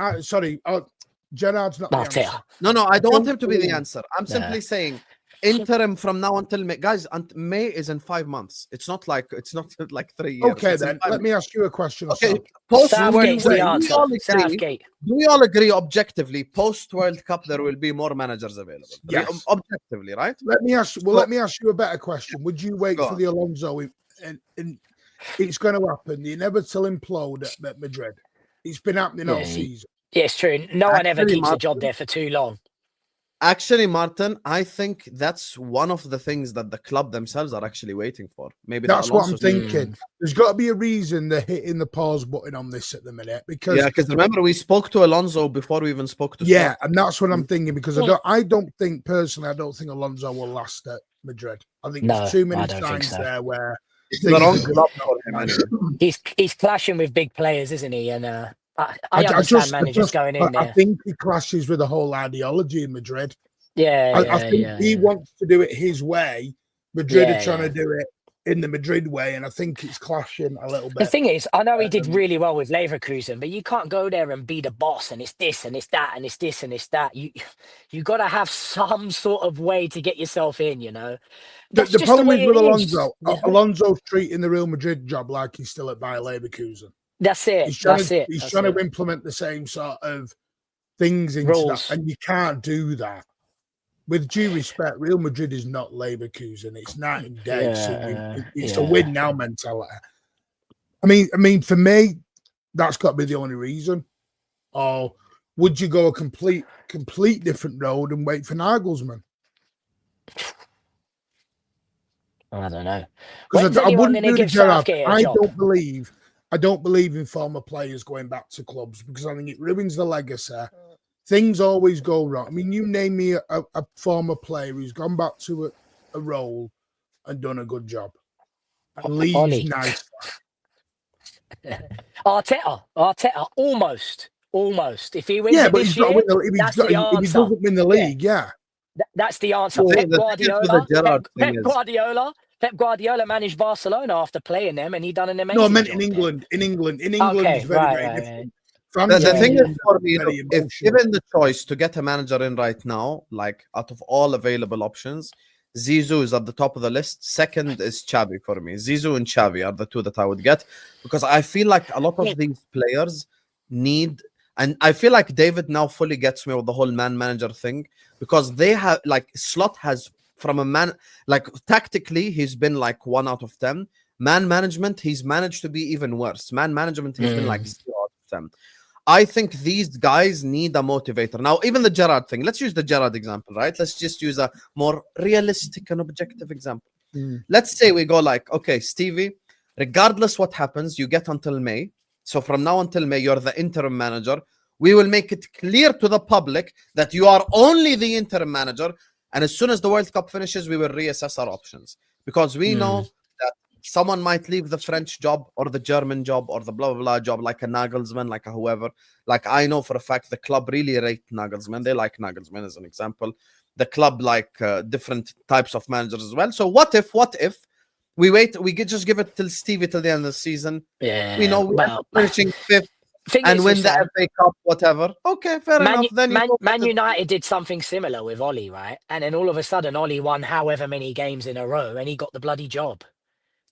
Gerrard's not the answer. No, I don't want him to be the answer. I'm simply saying interim from now until May. Guys, May is in 5 months. It's not like 3 years. Okay, then let me ask you a question. Okay, Southgate's the answer. Southgate. Do we all agree objectively, post World Cup, there will be more managers available? Yes. Objectively, right? Let me ask you a better question. Would you wait for the Alonso and it's going to happen? The inevitable implode at Madrid. It's been happening all season. Yeah, it's true. No one ever keeps a job there for too long. Actually, Martin, I think that's one of the things that the club themselves are actually waiting for. Maybe that's what I'm thinking. There's got to be a reason they're hitting the pause button on this at the minute. Because remember, we spoke to Alonso before we even spoke to and that's what I'm thinking. Because I don't think Alonso will last at Madrid. I think there's too many signs there where he's clashing with big players, isn't he? And I understand managers going in there. I think he clashes with the whole ideology in Madrid. I think he wants to do it his way. Madrid are trying to do it in the Madrid way, and I think it's clashing a little bit. The thing is, I know he did really well with Leverkusen, but you can't go there and be the boss, and it's this, and it's that, and it's this, and it's that. You got to have some sort of way to get yourself in, you know. The problem is with Alonso. Alonso's treating the Real Madrid job like he's still at Bayer Leverkusen. That's it. He's trying to implement the same sort of things into that, and you can't do that. With due respect, Real Madrid is not Leverkusen. It's night and day. It's a win now mentality. I mean, for me, that's got to be the only reason. Or would you go a complete different road and wait for Nagelsmann? I don't know. Because I wouldn't do the Gerrard. I don't believe in former players going back to clubs because I think it ruins the legacy. Things always go wrong. I mean, you name me a former player who's gone back to a role and done a good job. And leaves nice. Arteta, almost. If he wins it this year, that's the answer. If he doesn't win the league, that's the answer. Pep Guardiola managed Barcelona after playing them, and he done an amazing job. No, I meant in England. In England, it's very different. The thing is, for me, if given the choice to get a manager in right now, like out of all available options, Zizou is at the top of the list. Second is Xavi for me. Zizou and Xavi are the two that I would get because I feel like a lot of these players need, and I feel like David now fully gets me with the whole man-manager thing because they have, like, Slot has, from a man, like, tactically, he's been like 1 out of 10. Man management, he's managed to be even worse. Man management, he's been like 0 out of 10. I think these guys need a motivator. Now, even the Gerrard thing, let's use the Gerrard example, right? Let's just use a more realistic and objective example. Let's say we go like, okay, Stevie, regardless what happens, you get until May. So from now until May, you're the interim manager. We will make it clear to the public that you are only the interim manager. And as soon as the World Cup finishes, we will reassess our options. Because we know that someone might leave the French job or the German job or the blah, blah, blah job, like a Nagelsmann, like a whoever. Like, I know for a fact the club really rate Nagelsmann. They like Nagelsmann as an example. The club like different types of managers as well. So what if we wait, we just give it till Stevie till the end of the season? Yeah. We know we're finishing 5th and win the FA Cup, whatever. Okay, fair enough. Then Man United did something similar with Ollie, right? And then all of a sudden, Ollie won however many games in a row and he got the bloody job.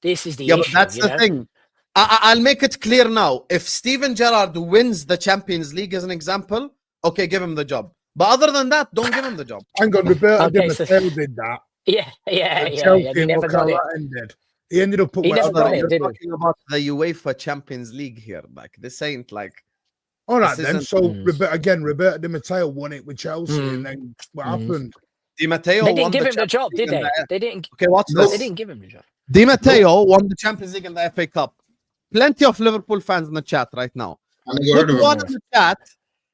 This is the issue. But that's the thing. I'll make it clear now. If Steven Gerrard wins the Champions League as an example, okay, give him the job. But other than that, don't give him the job. Hang on, Roberto Di Matteo did that. Yeah, At and Chelsea, he and never look how got it. that ended. He ended up at He never West got Ham. it, We're did he? talking about the UEFA Champions League here. Like, this ain't like. All right, This then. isn't- So, Roberto Di Matteo won it with Chelsea, and then what happened? Di Matteo They won didn't give the him the Champions job, League did and they? the- They didn't. Okay, watch Nope. They this. didn't give him the job. Di Matteo won the Champions League and the FA Cup. Plenty of Liverpool fans in the chat right now. And they got rid Put of one him. in the chat.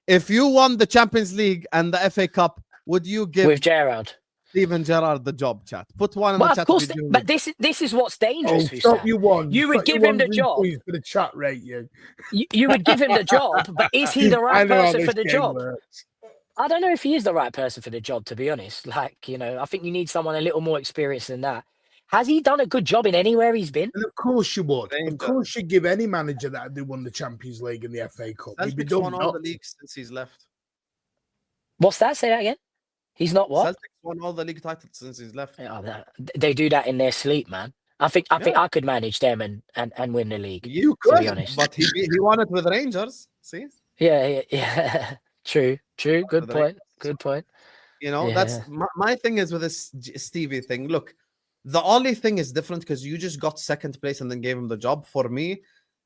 If you won the Champions League and the FA Cup, would you give With Gerrard. Steven Gerrard the job, chat? Put one in Well, the of chat. course, if you but this is what's Oh, dangerous, stop Husam. you one. You would Stop you give him one the job. for the chat rate, you. You would give him the job, but is he the I right know how person this for the game job? works. I don't know if he is the right person for the job, to be honest. Like, I think you need someone a little more experienced than that. Has he done a good job in anywhere he's been? And of course you would. Danger. Of course you give any manager that they won the Champions League and the FA Cup. He'd be Celtics dumb won all not the to. leagues since he's left. What's that? Say that again. He's not what? Celtics won all the league titles since he's left. They do that in their sleep, man. I think Yeah. I could manage them and win the league. You To could, be honest. but he won it with Rangers. See, Yeah. True. Good point. Good point. that's my thing is with this Stevie thing. Look, the only thing is different because you just got second place and then gave him the job. For me,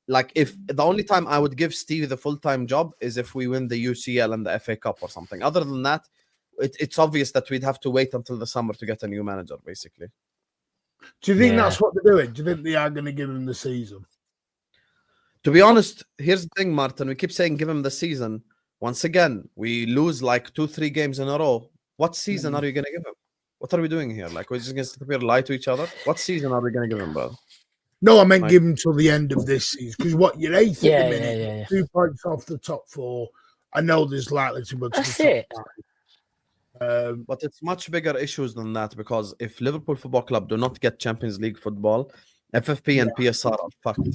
like if the only time I would give Stevie the full-time job is if we win the UCL and the FA Cup or something. Other than that, it's obvious that we'd have to wait until the summer to get a new manager, basically. Do you think Yeah. that's what they're doing? Do you think they are going to give him the season? To be honest, here's the thing, Martin. We keep saying give him the season. Once again, we lose like 2-3 games in a row. What season are you going to give him? What are we doing here? Like, we're just going to sit here and lie to each other? What season are we going to give him, bro? No, I meant give him till the end of this season. Because what, you're eighth at the minute, Yeah. 2 points off the top 4. I know there's likely to be That's the it. top 5. But it's much bigger issues than that because if Liverpool Football Club do not get Champions League football, FFP and PSR are fucked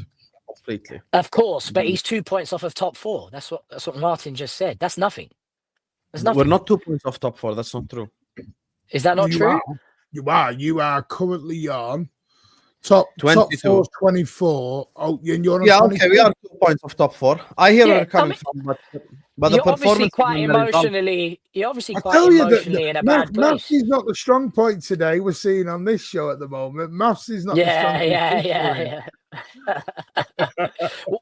completely. Of course, but he's 2 points off of top 4. That's what Martin just said. That's nothing. That's nothing. We're not 2 points off top 4. That's not true. Is that not You true? are. You are currently on top 22. 4, 24. Oh, and you're on Yeah, 22? okay, we are 2 points off top 4. I hear where Yeah, you're coming from, but the You're obviously performance quite is the result. emotionally. You're obviously I quite tell you emotionally in a bad place. Maths is not the strong point today we're seeing on this show at the moment. Maths is not the strong point. Yeah.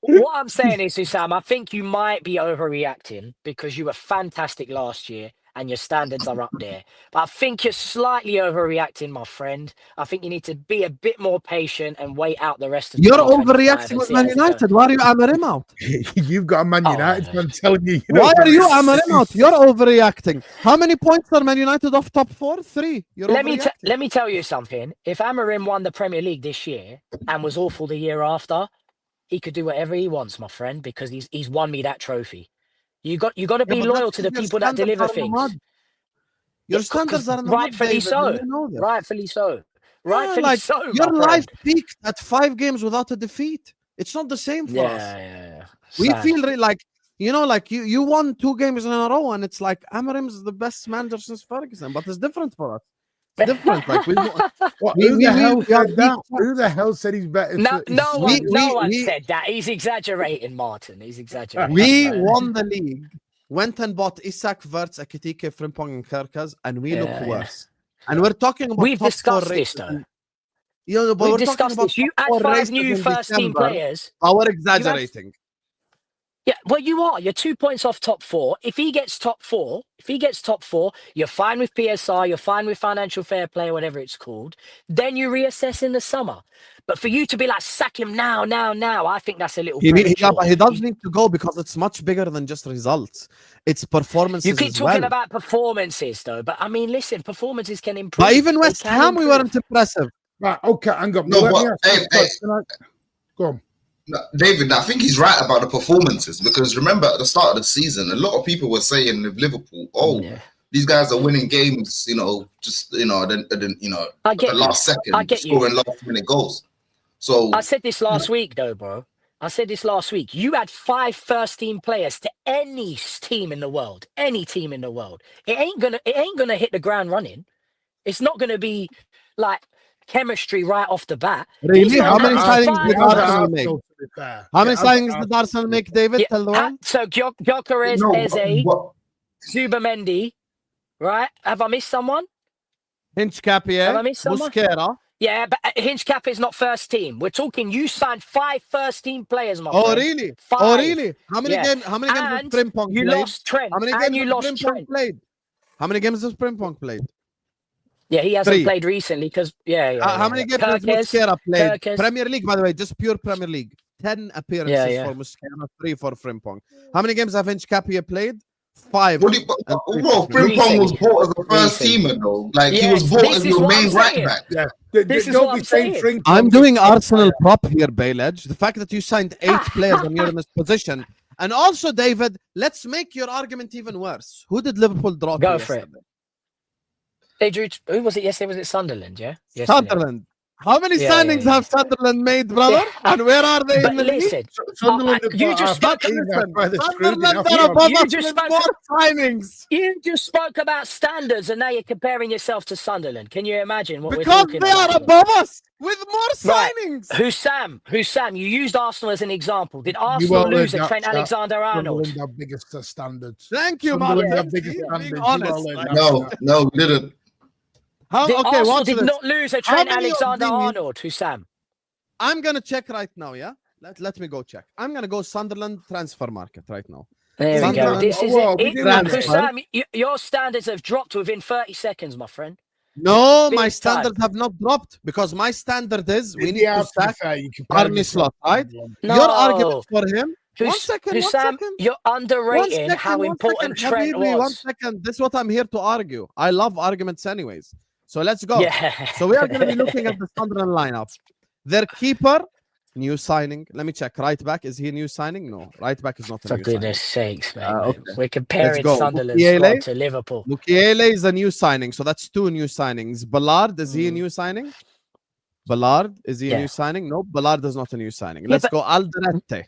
What I'm saying is, Husam, I think you might be overreacting because you were fantastic last year and your standards are up there. But I think you're slightly overreacting, my friend. I think you need to be a bit more patient and wait out the rest of You're 2025 overreacting and with see Man how it goes. United. Why are you hammering him out? You've got a Man Oh, United no. fan telling you. Why are you hammering him out? You're overreacting. How many points are Man United off top 4? 3. You're Let overreacting. me tell you something. If Amorim won the Premier League this year and was awful the year after, he could do whatever he wants, my friend, because he's won me that trophy. You got to be but loyal that's to the because your people that standards deliver are in the things. mud. Your Yeah, standards 'cause are in the mud, rightfully David, so. and you know that. Rightfully so. Yeah, Rightfully like, so, your my life friend. peaked at 5 games without a defeat. It's not the same for us. Yeah. We Sad. feel like you won 2 games in a row, and it's like Amarim's the best manager since Ferguson, but it's different for us. It's different. Like Who we the hell are said that? weak. Who the hell said he's better? No one we- said that. He's exaggerating, Martin. He's exaggerating. We man. won the league, went and bought Isak, Wirtz, Ekitike, Frimpong, and Kerkez, and we look worse. And we're talking about We've top 4 discussed this, races. though. But We've we're talking discussed about this. You top add 4 5 races new in first-team December. players. We're exaggerating. Yeah, well, you are. You're 2 points off top 4. If he gets top 4, you're fine with PSR, you're fine with financial fair play, whatever it's called. Then you reassess in the summer. But for you to be like, sack him now, I think that's a little premature. But he does need to go because it's much bigger than just results. It's performances. You keep as talking well. about performances, though. But I mean, listen, performances can improve. But even They West can Ham, we improve. weren't impressive. Right, okay, hang on. No, Let me but ask you a question. Go on. No, David, I think he's right about the performances because remember at the start of the season, a lot of people were saying with Liverpool, these guys are winning games, then I get the last second, I get you. scoring last-minute goals. So I said this last week, though, bro. You had 5 first-team players to any team in the world. It ain't gonna hit the ground running. It's not gonna be like chemistry right off the bat. Really? How many signings signings did Arsenal make? How many signings did Arsenal make, David? Tell the world. So Gyökeres, No, Eze, but Zubimendi, right? Have I missed someone? Hinchcapie, I miss someone? Mosquera. Yeah, but Hinchcap is not first team. We're talking you signed 5 first-team players, my Oh, friend. really? 5. Oh, really? How many Yeah. games? How many games has And Frimpong you played? lost Trent. How many And games you has lost Frimpong Trent. played? How many games has Frimpong played? Yeah, he hasn't 3. played recently because, How many games has Mosquera played? Kirkes. Premier League, by the way, just pure Premier League. 10 appearances for Mosquera, 3 for Frimpong. How many games have Hinchcapie played? 5. Bro, Frimpong was bought as a first teamer, though. Like, he was bought as your main right back. Yeah. This is what I'm saying. I'm doing Arsenal prop here, Bayledge. The fact that you signed 8 players and you're in this position. And also, David, let's make your argument even worse. Who did Liverpool draw to Go for yesterday? it. They drew. Who was it yesterday? Was it Sunderland? Yeah. Yesterday. Sunderland. How many signings have Sunderland made, brother? And where are they in the listen, Sunderland you just spoke. Sunderland are above us with more signings. You just spoke about standards, and now you're comparing yourself to Sunderland. Can you imagine what because we're talking they about? Are above us with more signings. Husam, you used Arsenal as an example. Did Arsenal lose at Trent Alexander-Arnold? Sunderland have biggest standards. Thank you, Sunderland Martin. have biggest standards. Honest. No, didn't. Arsenal did not lose at Trent many of Alexander-Arnold, Husam. I'm going to check right now, yeah? Let me go check. I'm going to go Sunderland transfer market right now. There we go. This is it. Husam, your standards have dropped within 30 seconds, my friend. No, my standards have not dropped because my standard is we need to sack Arne Slot, right? No. Your argument for him. One second. You're underrating how important Trent was. 1 second. This is what I'm here to argue. I love arguments anyways. So let's go. Yeah. So we are going to be looking at the Sunderland lineup. Their keeper, new signing. Let me check. Right back, is he a new signing? No. Right back is not a new signing. For goodness sakes, man. Okay. We're comparing Sunderland squad to Liverpool. Mukiele is a new signing. So that's 2 new signings. Ballard, is he a new signing? Ballard, is he a new signing? No, Ballard is not a new signing. Let's go Alderete.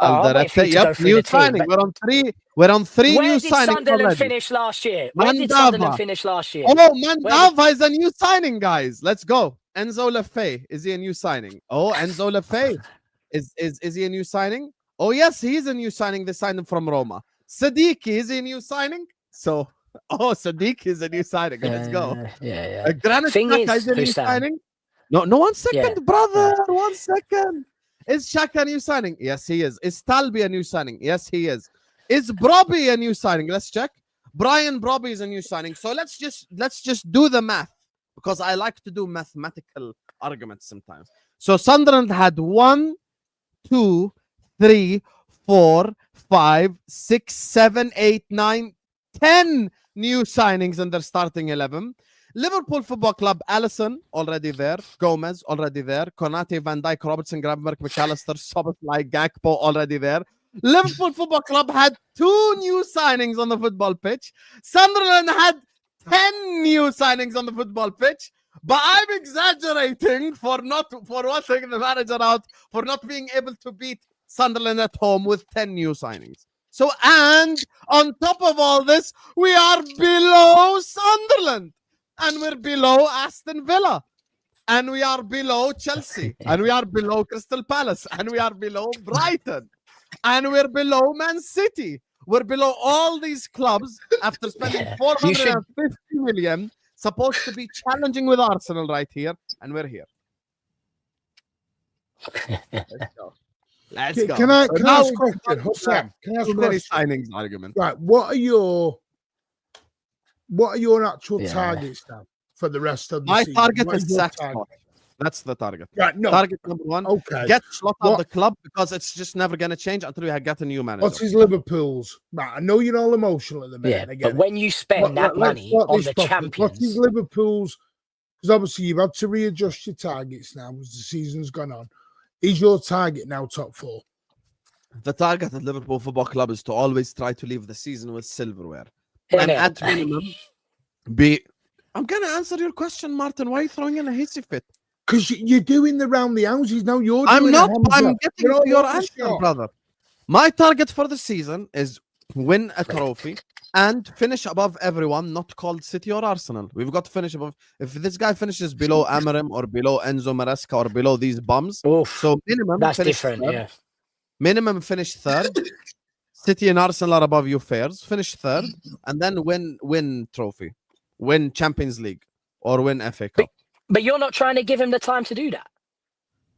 Alderete, yep, new signing. We're on 3 new signings. Where did Sunderland finish last year? Where did Sunderland finish last year? Oh, Mandava is a new signing, guys. Let's go. Enzo Lefebvre, is he a new signing? Oh, Enzo Lefebvre, is he a new signing? Oh, yes, he is a new signing. They signed him from Roma. Sadiq, is he a new signing? So, Sadiq is a new signing. Let's go. Granit Xhaka is a new signing. No, 1 second, brother. 1 second. Is Xhaka a new signing? Yes, he is. Is Talbi a new signing? Yes, he is. Is Brobbey a new signing? Let's check. Brian Brobbey is a new signing. So let's just do the math because I like to do mathematical arguments sometimes. So Sunderland had 1, 2, 3, 4, 5, 6, 7, 8, 9, 10 new signings in their starting 11. Liverpool Football Club, Alisson already there, Gomez already there, Konate, Van Dijk, Robertson, Gravenberch, McAllister, Szoboszlai, Gakpo already there. Liverpool Football Club had 2 new signings on the football pitch. Sunderland had 10 new signings on the football pitch. But I'm exaggerating for wanting the manager out for not being able to beat Sunderland at home with 10 new signings. So, and on top of all this, we are below Sunderland. And we're below Aston Villa. And we are below Chelsea. And we are below Crystal Palace. And we are below Brighton. And we're below Man City. We're below all these clubs after spending 450 million. Supposed to be challenging with Arsenal right here. And we're here. Let's go. Let's go. Can I ask a question? Husam, can I ask a question? Signings argument. Right. What are your actual targets now for the rest of the season? My target is sack Slot. That's the target. Right, no. Target number 1. Okay. Get Slot out of the club because it's just never going to change until we get a new manager. What's his Liverpool's? Right, I know you're all emotional at the minute. Yeah, but when you spend that money on the champions... What's his Liverpool's? Because obviously you've had to readjust your targets now as the season's gone on. Is your target now top 4? The target at Liverpool Football Club is to always try to leave the season with silverware. And at minimum, I'm going to answer your question, Martin. Why are you throwing in a hissy fit? Because you're doing the round the houses now. I'm getting to your answer, brother. My target for the season is win a trophy and finish above everyone not called City or Arsenal. We've got to finish above. If this guy finishes below Amorim or below Enzo Maresca or below these bums, so minimum that's different. Yeah, minimum finish 3rd. City and Arsenal are above you, fairs. Finish 3rd and then win trophy. win Champions League or win FA Cup. But you're not trying to give him the time to do that.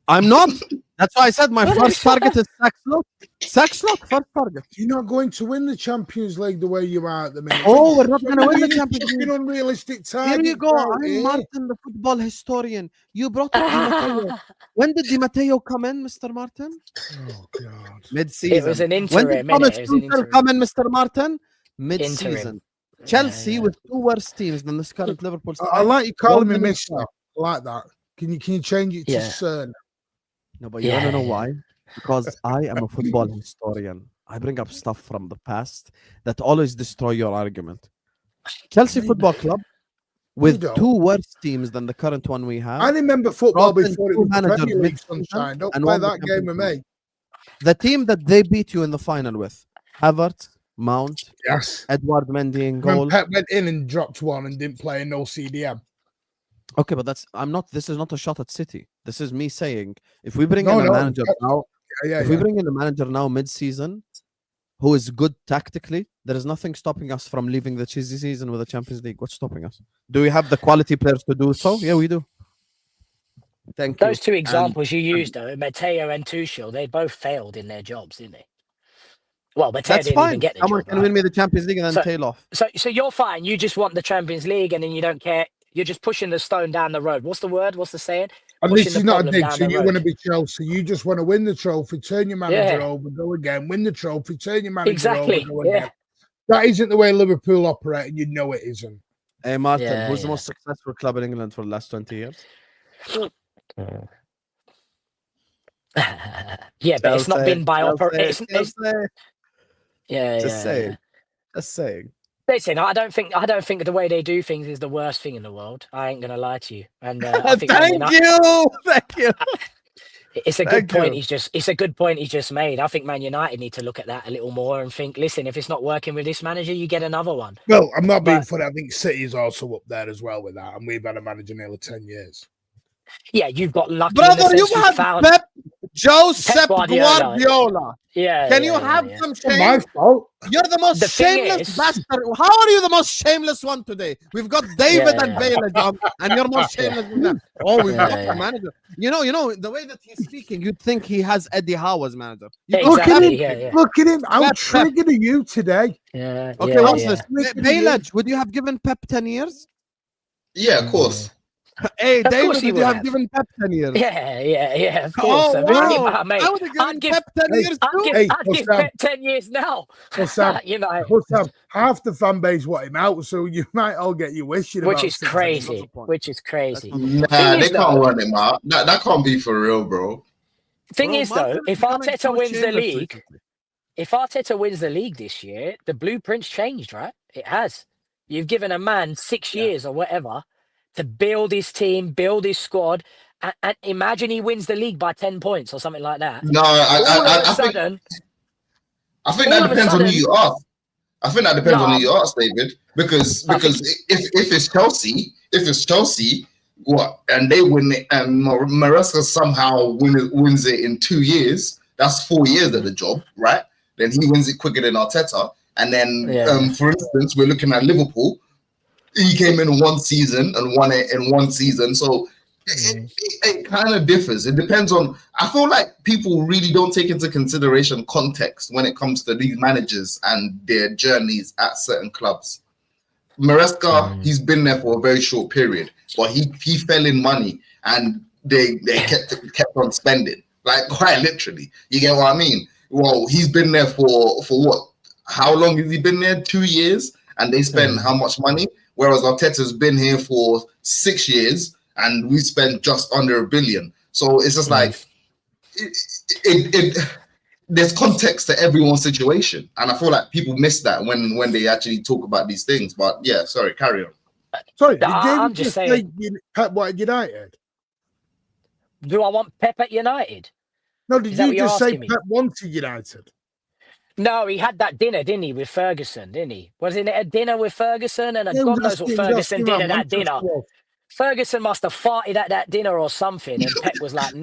I'm not. That's why I said my What first is target is Saxlot. Saxlot, first target. You're not going to win the Champions League the way you are at the minute. Oh, we're not going to win the Champions League. An unrealistic Here target. you go. I'm Martin, the football historian. You brought up Di Matteo. When did Di Matteo come in, Mr. Martin? Oh, God. Mid-season. It was an When interim, did Thomas innit? It was an Tuchel interim. come in, Mr. Martin? Mid-season. Interim. Chelsea Yeah. with 2 worse teams than this current Liverpool side. I like you calling me One minute Mister. I like that. Can you change it to Yeah. Sir? No, but you want to know Yeah. why? Because I am a football historian. I bring up stuff from the past that always destroy your argument. Chelsea Football Club, with don't. 2 worse teams than the current one we have. I remember football Brought in before it 2 was managers Premier League, mid-season sunshine. Don't and play won the that game with Champions me. The team that they beat you in the final with, Havertz, Mount, Yes. Edward Mendy in When goal. Pep went in and dropped one and didn't play no CDM. Okay, but this is not a shot at City. This is me saying, if we bring No, in a no, manager now, Yeah, if we bring in a manager now mid-season who is good tactically, there is nothing stopping us from leaving the cheesy season with the Champions League. What's stopping us? Do we have the quality players to do so? Yeah, we do. Thank you. Those 2 examples you used, though, Matteo and Tuchel, they both failed in their jobs, didn't they? Well, Matteo That's didn't fine. even get the Someone job. can Right? win me the Champions League and then So- tail off. So you're fine. You just want the Champions League, and then you don't care. You're just pushing the stone down the road. What's the word? What's the saying? And Pushing this the is not a problem dig. down So the you road. want to be Chelsea. You just want to win the trophy, turn your manager Yeah. over, go again, win the trophy, turn your manager Exactly. over, go Yeah. again. That isn't the way Liverpool operate, and you know it isn't. Hey, Martin, Yeah, who's the yeah. most successful club in England for the last 20 years? Yeah, but it's not Chelsea, been by Chelsea, operation. Chelsea. Yeah, Just yeah, saying. yeah. Just saying. Listen, I don't think the way they do things is the worst thing in the world. I ain't gonna lie to you. And I think Man Thank United- you. Thank you. it's a Thank good point. you. It's a good point he's just made. I think Man United need to look at that a little more and think, listen, if it's not working with this manager, you get another one. Well, I'm not being But- funny. I think City's also up there as well with that, and we've had a manager nearly 10 years. Yeah, you've got lucky. in the Brother, you've sense you had found. Pep Joseph Guardiola. Guardiola. Yeah. Can yeah, you yeah, have yeah. some It's not my shame? fault. You're the most The thing shameless is- bastard. How are you the most shameless one today? We've got David Yeah. and Bayledge on, and you're more shameless than them. Oh, we've Yeah, got yeah. the manager. You know, the way that he's speaking, you'd think he has Eddie Howe as manager. You Yeah, go, Look at exactly. him. Yeah, yeah. Look at him. How Pep, Pep. triggered are you today? Yeah. Okay, yeah, what's yeah. this? Bayledge, would you have given Pep 10 years? Yeah, of course. Hey, Of David, course he would you would have have. given Pep 10 years? Yeah, of course. Oh, I mean, wow. mate, I would have given I'd give- Pep 10 Hey, years I'd too. give, Hey, I'd give Husam. Pep 10 years now. Husam, You know, Husam, half the fan base want him out, so you might all get you wishing which about is 6 crazy. the point. Which is crazy. That's not Nah, Thing they is, can't though- run him out. That can't be for real, bro. Thing Bro, is, though, Martin's if becoming Arteta so wins the shameless league, recently. if Arteta wins the league this year, the blueprint's changed, right? It has. You've given a man 6 years or whatever to build his team, build his squad, and imagine he wins the league by 10 points or something like that. No, All of I a think sudden, I think all that of a depends on who sudden- you ask. I think that depends on No. who you ask, David. Because I think- if it's Chelsea, what and they win it, and Maresca somehow wins it in 2 years, that's 4 years at the job, right? Then he wins it quicker than Arteta. And then, Yeah. for instance, we're looking at Liverpool. He came in one season and won it in one season. So it kind of differs. It depends on. I feel like people really don't take into consideration context when it comes to these managers and their journeys at certain clubs. Maresca, he's been there for a very short period, but he fell in money and they kept on spending, like quite literally. You get what I mean? Well, he's been there for what? How long has he been there? 2 years, and they spend how much money? Whereas Arteta's been here for 6 years, and we spent just under $1 billion. So it's just like there's context to everyone's situation, and I feel like people miss that when they actually talk about these things. But yeah, sorry, carry on. Sorry, No, did I'm David just say saying. Pep wanted United? Do I want Pep at United? No, did Is that you what you're just say asking me? Pep wanted United? No, he had that dinner, didn't he, with Ferguson, didn't he? Wasn't it a dinner with Ferguson? And Yeah, God that's knows what it, Ferguson that's did it, at that dinner. Manchester was. Ferguson must have farted at that dinner or something, and Pep was like,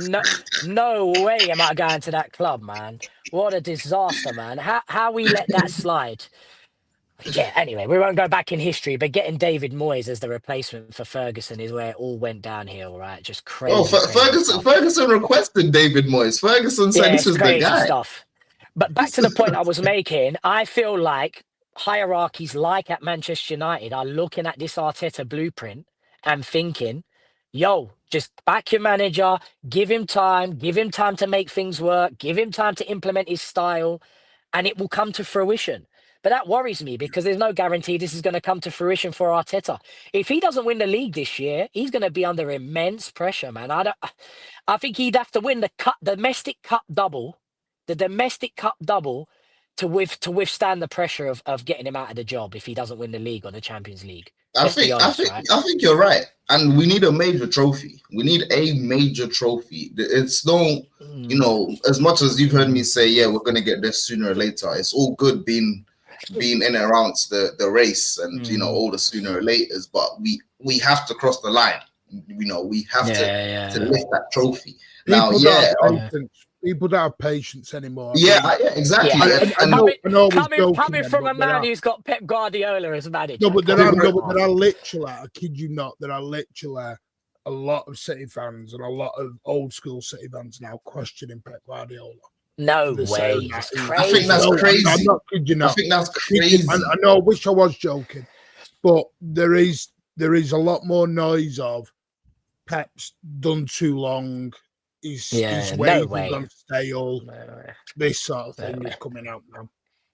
no way am I going to that club, man. What a disaster, man. How we let that slide? Yeah, anyway, we won't go back in history, but getting David Moyes as the replacement for Ferguson is where it all went downhill, right? Just Oh, crazy, crazy Ferguson, stuff. Ferguson requested David Moyes. Ferguson said Yeah, this it's is the crazy guy. stuff. But back to the point I was making, I feel like hierarchies like at Manchester United are looking at this Arteta blueprint and thinking, yo, just back your manager, give him time to make things work, give him time to implement his style, and it will come to fruition. But that worries me because there's no guarantee this is going to come to fruition for Arteta. If he doesn't win the league this year, he's going to be under immense pressure, man. I think he'd have to win the domestic cup double to withstand the pressure of getting him out of the job if he doesn't win the league or the Champions League. Let's be honest, right? I think you're right, and we need a major trophy. We need a major trophy. It's no, as much as you've heard me say, yeah, we're gonna get there sooner or later. It's all good being in and around the race, and all the sooner or laters. But we have to cross the line. We have to lift that trophy. People don't have patience anymore. Yeah, exactly. Yeah. And coming from a man who's got Pep Guardiola as manager. No, but there are literally, I kid you not, there are literally a lot of City fans and a lot of old school City fans now questioning Pep Guardiola. No way. That's crazy. I think that's crazy. I'm not kidding you not. I think that's crazy. I know, I wish I was joking, but there is a lot more noise of Pep's done too long. His ways have gone stale. This sort of thing is coming out now.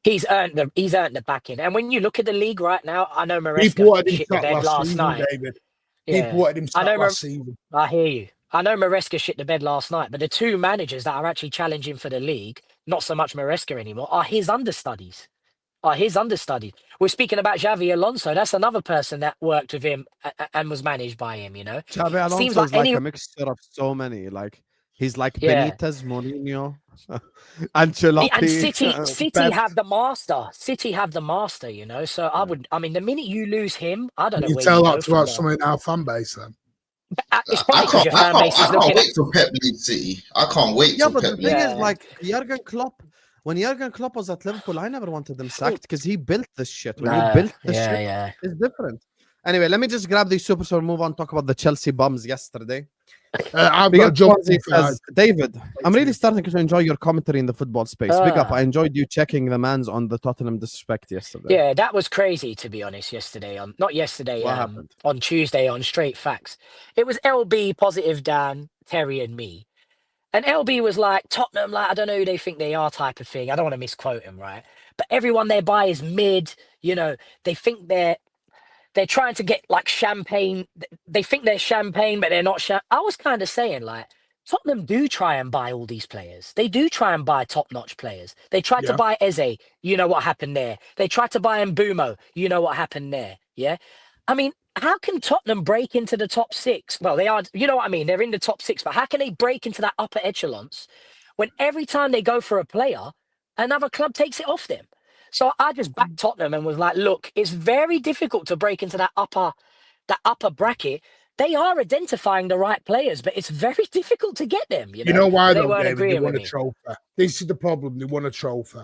He's earned the backing. And when you look at the league right now, I know Maresca shit the bed last night. David. People wanted him last season. I hear you. I know Maresca shit the bed last night, but the two managers that are actually challenging for the league, not so much Maresca anymore, are his understudies. We're speaking about Xavi Alonso. That's another person that worked with him and was managed by him, Xavi Alonso Seems is like a mixture of so many. Like, he's like Benitez, Mourinho, Ancelotti. And City have the master. City have the master, So I mean, the minute you lose him, I don't know. You tell that about someone in our fan base then. It's probably because your fan base is looking I can't wait for Pep leads City. I can't wait. Yeah, but the thing is, like, Jurgen Klopp. When Jurgen Klopp was at Liverpool, I never wanted him sacked because he built this shit. When you built this shit, it's different. Anyway, let me just grab these super so move on. Talk about the Chelsea bums yesterday. Says, David, I'm really starting to enjoy your commentary in the football space. Big up. I enjoyed you checking the mans on the Tottenham disrespect yesterday. Yeah, that was crazy, to be honest, yesterday. On Tuesday on Straight Facts. It was LB, Positive Dan, Terry and me. And LB was like, Tottenham, like, I don't know who they think they are type of thing. I don't want to misquote him, right? But everyone they buy is mid. They think they're trying to get like champagne. They think they're champagne, but they're not. I was kind of saying like Tottenham do try and buy all these players. They do try and buy top-notch players. They tried to buy Eze. You know what happened there. They tried to buy Mbumo. You know what happened there. Yeah. I mean, how can Tottenham break into the top six? Well, they are, you know what I mean? They're in the top six, but how can they break into that upper echelons when every time they go for a player, another club takes it off them? So I just backed Tottenham and was like, look, it's very difficult to break into that upper bracket. They are identifying the right players, but it's very difficult to get them. You know why they weren't agreeing they want with a me. trophy. This is the problem. They want a trophy.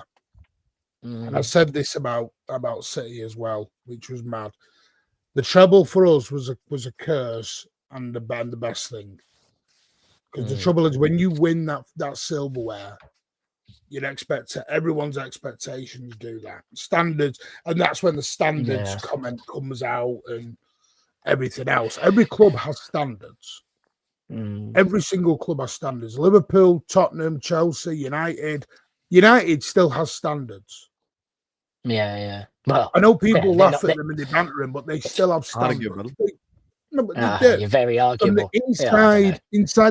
And I said this about City as well, which was mad. The treble for us was a curse and the best thing. Because the trouble is when you win that silverware, you'd expect everyone's expectations do that. Standards, and that's when the standards comment comes out and everything else. Every club has standards. Every single club has standards. Liverpool, Tottenham, Chelsea, United. United still has standards. Yeah. Well, I know people laugh at them and they banter them, but they still have standards. Arguable. You're very arguable. Inside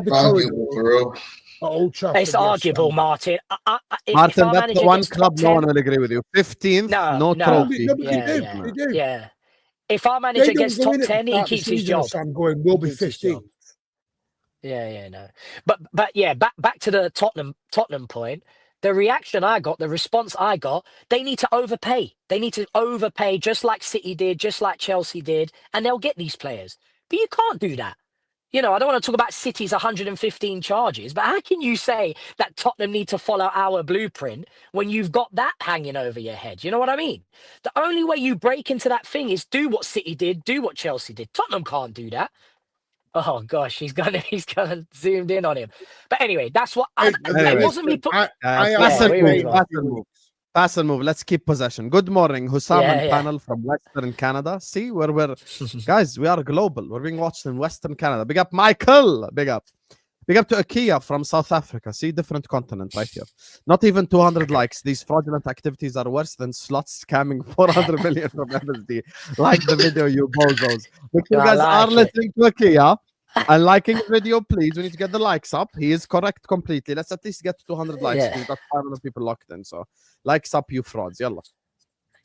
the corridor. Old Trafford, it's arguable, Martin. Martin, that's the one club no one will agree with you. 15th, no trophy. They do. Yeah. If our manager gets top 10, he keeps his job. I'm going, we'll be 15th. No. But yeah, back to the Tottenham point. The reaction I got, the response I got, they need to overpay. They need to overpay just like City did, just like Chelsea did, and they'll get these players. But you can't do that. You know, I don't want to talk about City's 115 charges, but how can you say that Tottenham need to follow our blueprint when you've got that hanging over your head? You know what I mean? The only way you break into that thing is do what City did, do what Chelsea did. Tottenham can't do that. Oh gosh, he's gonna zoomed in on him. But anyway, that's what Hey, it wasn't me. Pass and we move. move Pass and move. Pass and move. Let's keep possession. Good morning, Husam Yeah, and yeah. panel from Western Canada. See where we're guys. We are global. We're being watched in Western Canada. Big up, Michael. Big up. Big up to IKEA from South Africa. See, different continent right here. Not even 200 likes. These fraudulent activities are worse than slots scamming 400 million from MSD. Like the video, you bozos. If you guys are listening to IKEA and liking the video, please, we need to get the likes up. He is correct completely. Let's at least get to 200 likes. Yeah. We've got 500 people locked in. So, likes up, you frauds. Yalla.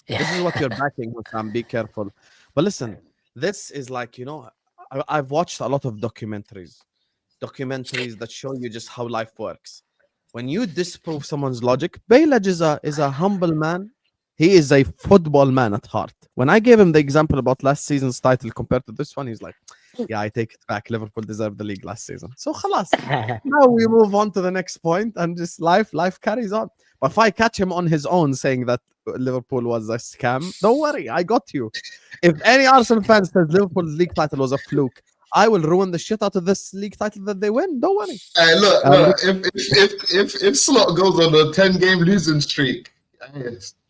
Yeah. This is what you're backing, Husam. Be careful. But listen, this is like, you know, I've watched a lot of documentaries that show you just how life works. When you disprove someone's logic, Bayledge is a humble man. He is a football man at heart. When I gave him the example about last season's title compared to this one, he's like, yeah, I take it back. Liverpool deserved the league last season. So khalas. Now we move on to the next point and just life carries on. But if I catch him on his own saying that Liverpool was a scam, don't worry, I got you. If any Arsenal fan says Liverpool's league title was a fluke, I will ruin the shit out of this league title that they win. Don't worry. Hey, look, if Slot goes on a 10-game losing streak,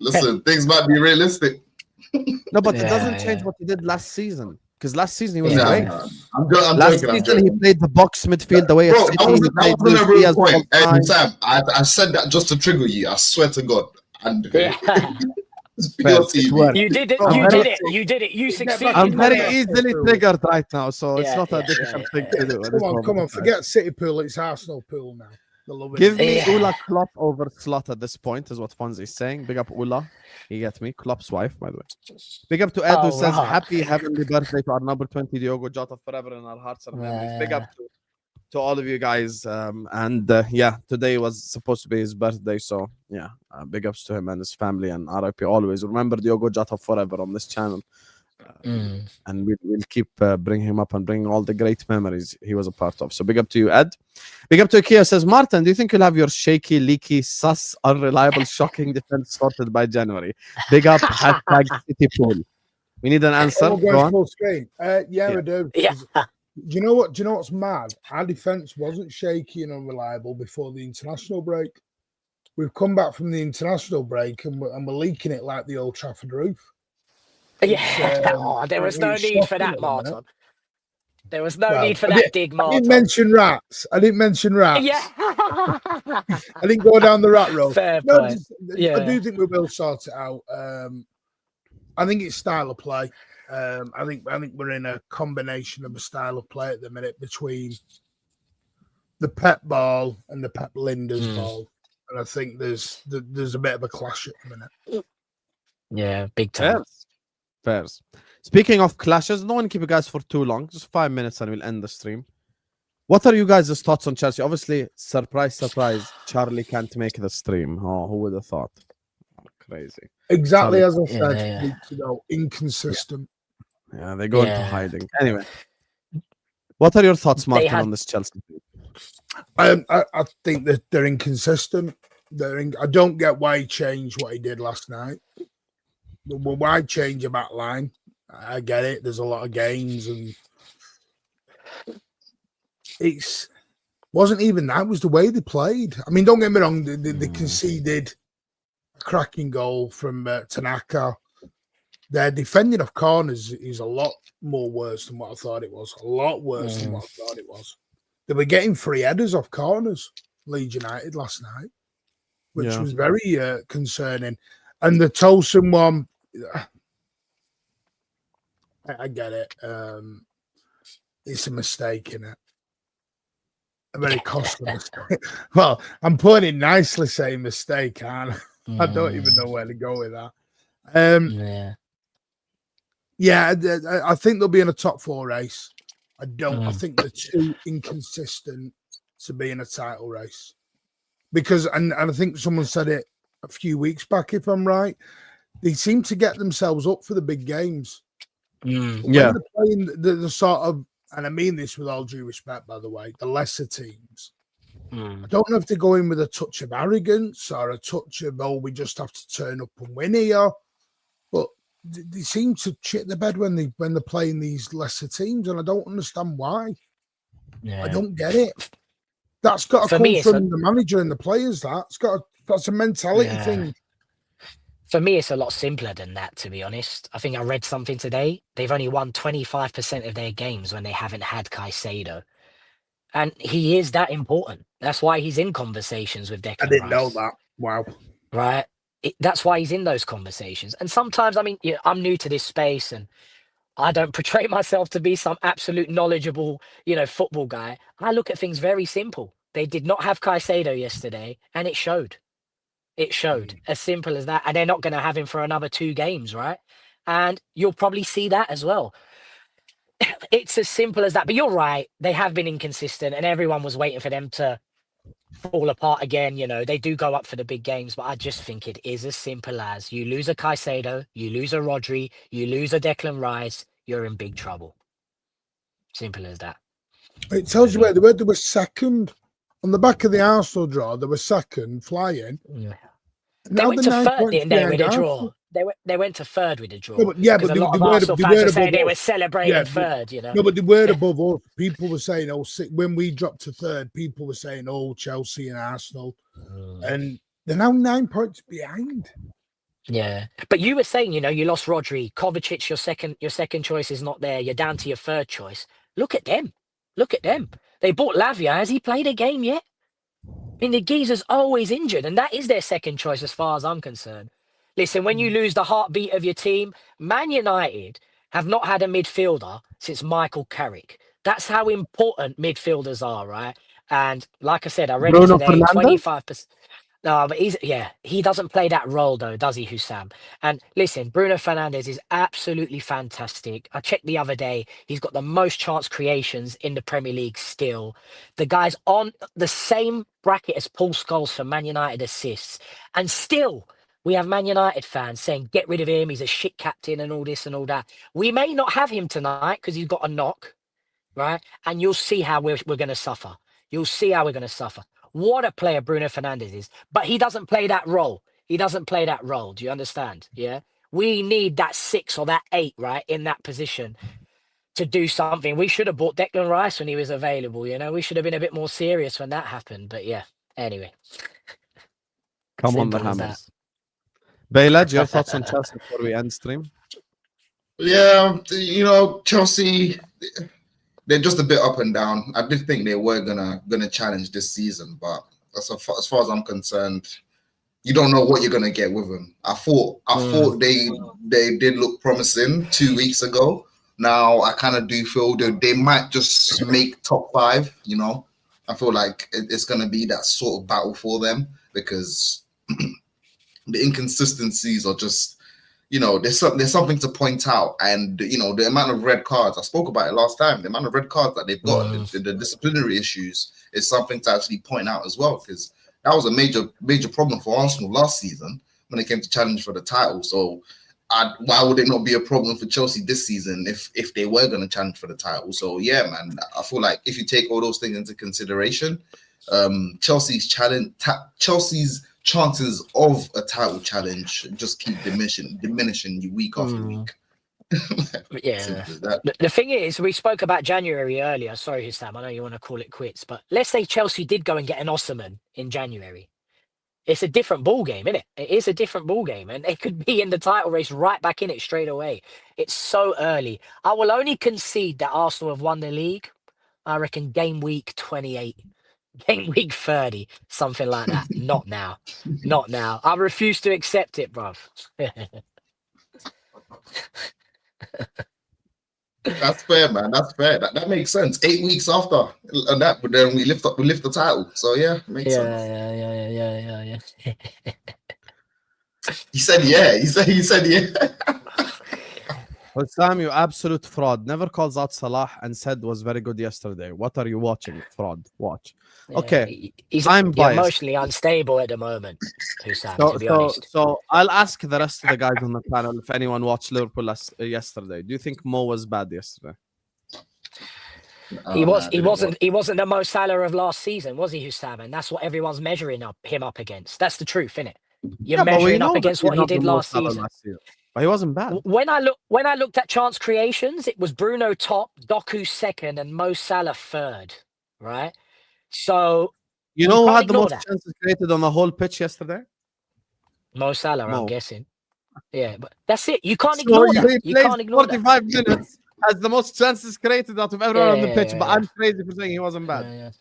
listen, things might be realistic. No, but it doesn't change what he did last season. Because last season he was No, great. I'm Last joking. season he played the box midfield the way Bro, it's that was a real point. Hey, Sam, I said that just to trigger you. I swear to God. And it's pure TV. You did it. You did it. You succeeded. I'm very easily triggered right now, so it's not a yeah, difficult thing to do. Come on, forget City pool. It's Arsenal pool now. Give me Ula Klopp over Slot at this point, is what Fonzie is saying. Big up Ula. You get me? Klopp's wife, by the way. Big up to Ed, who says, happy heavenly birthday to our number 20, Diogo Jota, forever in our hearts and memories. Big up to all of you guys. Yeah, today was supposed to be his birthday, so yeah, big ups to him and his family, and RIP always. Remember Diogo Jota forever on this channel. And we'll keep bringing him up and bringing all the great memories he was a part of. So big up to you, Ed. Big up to IKEA says, Martin, do you think you'll have your shaky, leaky, sus, unreliable, shocking defense sorted by January? Big up, hashtag City Pool. We need an answer. Go on. Yeah, I do. Yeah. Do you know what's mad? Our defense wasn't shaky and unreliable before the international break. We've come back from the international break and we're leaking it like the Old Trafford roof. Yeah, there was no need for that, Martin. There was no need for that dig, Martin. I didn't mention rats. Yeah. I didn't go down the rat road. Fair point. I do think we will sort it out. I think it's style of play. I think we're in a combination of a style of play at the minute between the Pep ball and the Pep Linders ball, and I think there's a bit of a clash at the minute. Yeah, big time. Fairs. Speaking of clashes, no one keep you guys for too long. Just 5 minutes and we'll end the stream. What are you guys' thoughts on Chelsea? Obviously, surprise, Charlie can't make the stream. Oh, who would have thought? Oh, crazy. Exactly as I said, inconsistent. Yeah, they go into hiding. Anyway, what are your thoughts, Martin, on this Chelsea team? I think that they're inconsistent. I don't get why he changed what he did last night. Why change a back line? I get it. There's a lot of games, and it wasn't even that. It was the way they played. I mean, don't get me wrong. They conceded a cracking goal from Tanaka. Their defending of corners is a lot more worse than what I thought it was. A lot worse than what I thought it was. They were getting free headers off corners, Leeds United last night, which was very concerning. And the Tolson one, I get it. It's a mistake, isn't it? A very costly mistake. Well, I'm putting it nicely saying mistake, aren't I? I don't even know where to go with that. Yeah, I think they'll be in a top 4 race. I think they're too inconsistent to be in a title race. Because, and I think someone said it a few weeks back, if I'm right, they seem to get themselves up for the big games. When they're playing the sort of and I mean this with all due respect, by the way, the lesser teams. I don't know if they go in with a touch of arrogance or a touch of, oh, we just have to turn up and win here. But they seem to shit the bed when they're playing these lesser teams, and I don't understand why. Yeah. I don't get it. That's got to come from the manager and the players. That's a mentality thing. For me, it's a lot simpler than that, to be honest. I think I read something today. They've only won 25% of their games when they haven't had Caicedo. And he is that important. That's why he's in conversations with Declan Rice. I didn't know that. Wow. Right? That's why he's in those conversations. And sometimes, I mean, I'm new to this space and I don't portray myself to be some absolute knowledgeable, football guy. I look at things very simple. They did not have Caicedo yesterday, and it showed. It showed. As simple as that. And they're not going to have him for another 2 games, right? And you'll probably see that as well. It's as simple as that. But you're right. They have been inconsistent, and everyone was waiting for them to fall apart again. They do go up for the big games, but I just think it is as simple as you lose a Caicedo, you lose a Rodri, you lose a Declan Rice, you're in big trouble. Simple as that. It tells you where they were. They were second on the back of the Arsenal draw. They were second, flying. Yeah. They went to third, didn't they, with a draw? They went to third with a draw. But a lot of Arsenal fans were saying they were celebrating third, No, but they were above us. People were saying, when we dropped to third, people were saying, Chelsea and Arsenal. And they're now 9 points behind. Yeah. But you were saying, you lost Rodri, Kovacic, your second choice is not there. You're down to your third choice. Look at them. They bought Lavia. Has he played a game yet? I mean, the geezer's always injured, and that is their second choice as far as I'm concerned. Listen, when you lose the heartbeat of your team, Man United have not had a midfielder since Michael Carrick. That's how important midfielders are, right? And like I said, I read it today, 25%. No, but he doesn't play that role though, does he, Husam? And listen, Bruno Fernandes is absolutely fantastic. I checked the other day, he's got the most chance creations in the Premier League still. The guy's on the same bracket as Paul Scholes for Man United assists. And still, we have Man United fans saying, get rid of him, he's a shit captain and all this and all that. We may not have him tonight because he's got a knock, right? And you'll see how we're going to suffer. You'll see how we're going to suffer. What a player Bruno Fernandes is. But he doesn't play that role. Do you understand? Yeah. We need that 6 or that 8, right, in that position to do something. We should have bought Declan Rice when he was available. We should have been a bit more serious when that happened. But yeah, anyway. Come on, the Hammers. Bayledge, your thoughts on Chelsea before we end stream? Yeah, Chelsea, they're just a bit up and down. I did think they were gonna challenge this season, but as far as I'm concerned, you don't know what you're gonna get with them. I thought they did look promising 2 weeks ago. Now I kind of do feel that they might just make top 5. I feel like it's gonna be that sort of battle for them because the inconsistencies are just. There's something to point out, and the amount of red cards I spoke about it last time. The amount of red cards that they've got, the disciplinary issues is something to actually point out as well, because that was a major problem for Arsenal last season when it came to challenge for the title. So, why would it not be a problem for Chelsea this season if they were going to challenge for the title? So yeah, man, I feel like if you take all those things into consideration, Chelsea's chances of a title challenge just keep diminishing you week after week. Yeah. The thing is, we spoke about January earlier. Sorry, Husam, I know you want to call it quits, but let's say Chelsea did go and get an Osimhen in January. It's a different ball game, isn't it? It is a different ball game, and they could be in the title race right back in it straight away. It's so early. I will only concede that Arsenal have won the league, I reckon, game week 28. Game week 30, something like that. Not now. I refuse to accept it, bruv. That's fair, man. That's fair. That makes sense. 8 weeks after and that, but then we lift the title. So yeah, it makes sense. Yeah. He said yeah. He said yeah. Husam, you absolute fraud. Never calls out Salah and said was very good yesterday. What are you watching? Fraud. Watch. Yeah, okay. He's emotionally unstable at the moment, Husam, to be honest. So I'll ask the rest of the guys on the panel if anyone watched Liverpool yesterday. Do you think Mo was bad yesterday? He Oh, nah, I didn't watch. he wasn't the Mo Salah of last season, was he, Husam? And that's what everyone's measuring him up against. That's the truth, isn't it? You're Yeah, but we measuring up know that against he's what he not the did most last Salah season. last year. But he wasn't bad. When I looked at chance creations, it was Bruno top, Doku second, and Mo Salah third. Right? So You know who can't had the ignore most that. chances created on the whole pitch yesterday? Mo Salah, Mo. I'm guessing. Yeah, but that's it. You can't So ignore he that. You plays can't ignore that. 45 minutes, has the most chances created out of everyone on the pitch. But Yeah. I'm crazy for saying he wasn't bad.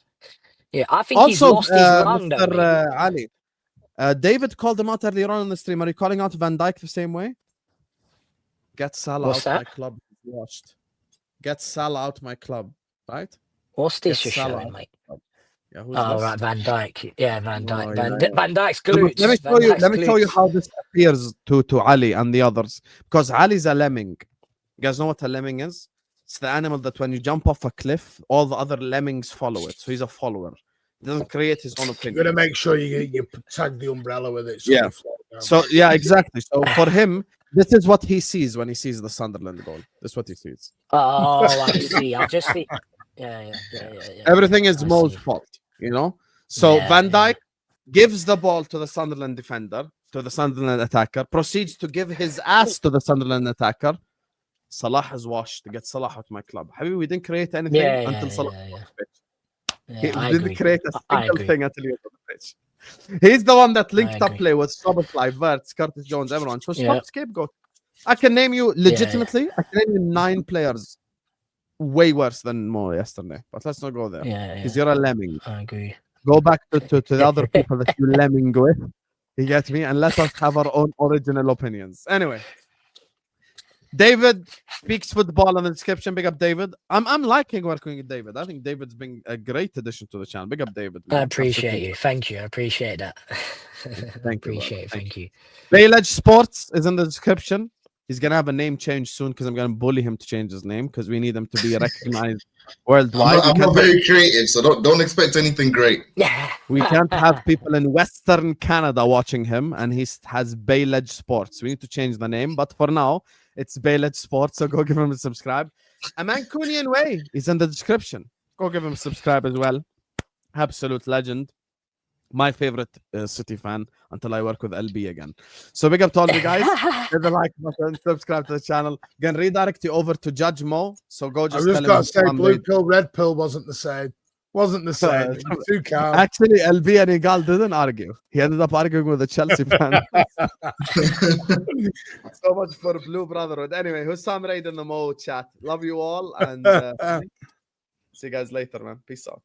Yeah, I think he's Also, lost his lung, though, mate. Mr. Ali, David called him out earlier on the stream. Are you calling out Van Dijk the same way? Get Salah What's out that? my club. Watched. Get Salah out my club. Right? What's this Get you're Salah showing, out mate? my club. Yeah, who's Oh, this? right, Van Dijk. Yeah, Van Dijk. Oh, Van Dijk's So, glutes. let me show you how this appears to Ali and the others. Because Ali's a lemming. You guys know what a lemming is? It's the animal that when you jump off a cliff, all the other lemmings follow it. So he's a follower. He doesn't create his own opinion. You're gonna make sure you tag the umbrella with it. Yeah. So yeah, exactly. So for him, this is what he sees when he sees the Sunderland goal. This is what he sees. Oh, I see. I just see. Yeah. Everything is I Mo's see. fault, you know. So Yeah, Van Dijk gives the ball to the Sunderland defender, to the Sunderland attacker, proceeds to give his ass to the Sunderland attacker. Salah is washed to get Salah out of my club. Habibi, we didn't create anything until Salah was on the pitch. He didn't create a single thing until he was on the pitch. He's the one that linked up play with Superchats, Wirtz, Curtis Jones, everyone. So stop scapegoat. I can name you legitimately. I can name you 9 players way worse than Mo yesterday. But let's not go there. Because you're a lemming. I agree. Go back to the other people that you lemming with. You get me? And let us have our own original opinions. Anyway. David speaks football in the description. Big up, David. I'm liking working with David. I think David's been a great addition to the channel. Big up, David. I appreciate you. Thank you. I appreciate that. Thank you. Thank you. Bayledge Sports is in the description. He's gonna have a name change soon because I'm gonna bully him to change his name because we need him to be recognized worldwide. I'm not very creative, so don't expect anything great. Yeah. We can't have people in Western Canada watching him, and he has Bayledge Sports. We need to change the name, but for now, it's Bayledge Sports. So go give him a subscribe. A Mancunian Way is in the description. Go give him a subscribe as well. Absolute legend. My favorite City fan until I work with LB again. So big up to all you guys. Hit the like button, subscribe to the channel. Gonna redirect you over to Judge Mo. So go just. I just got to say, blue pill, red pill wasn't the same. Wasn't the same. It was too calm. Actually, LB and Igal didn't argue. He ended up arguing with the Chelsea fan. So much for Blue Brotherhood. Anyway, Husam Raid in the Mo chat. Love you all and see you guys later, man. Peace out.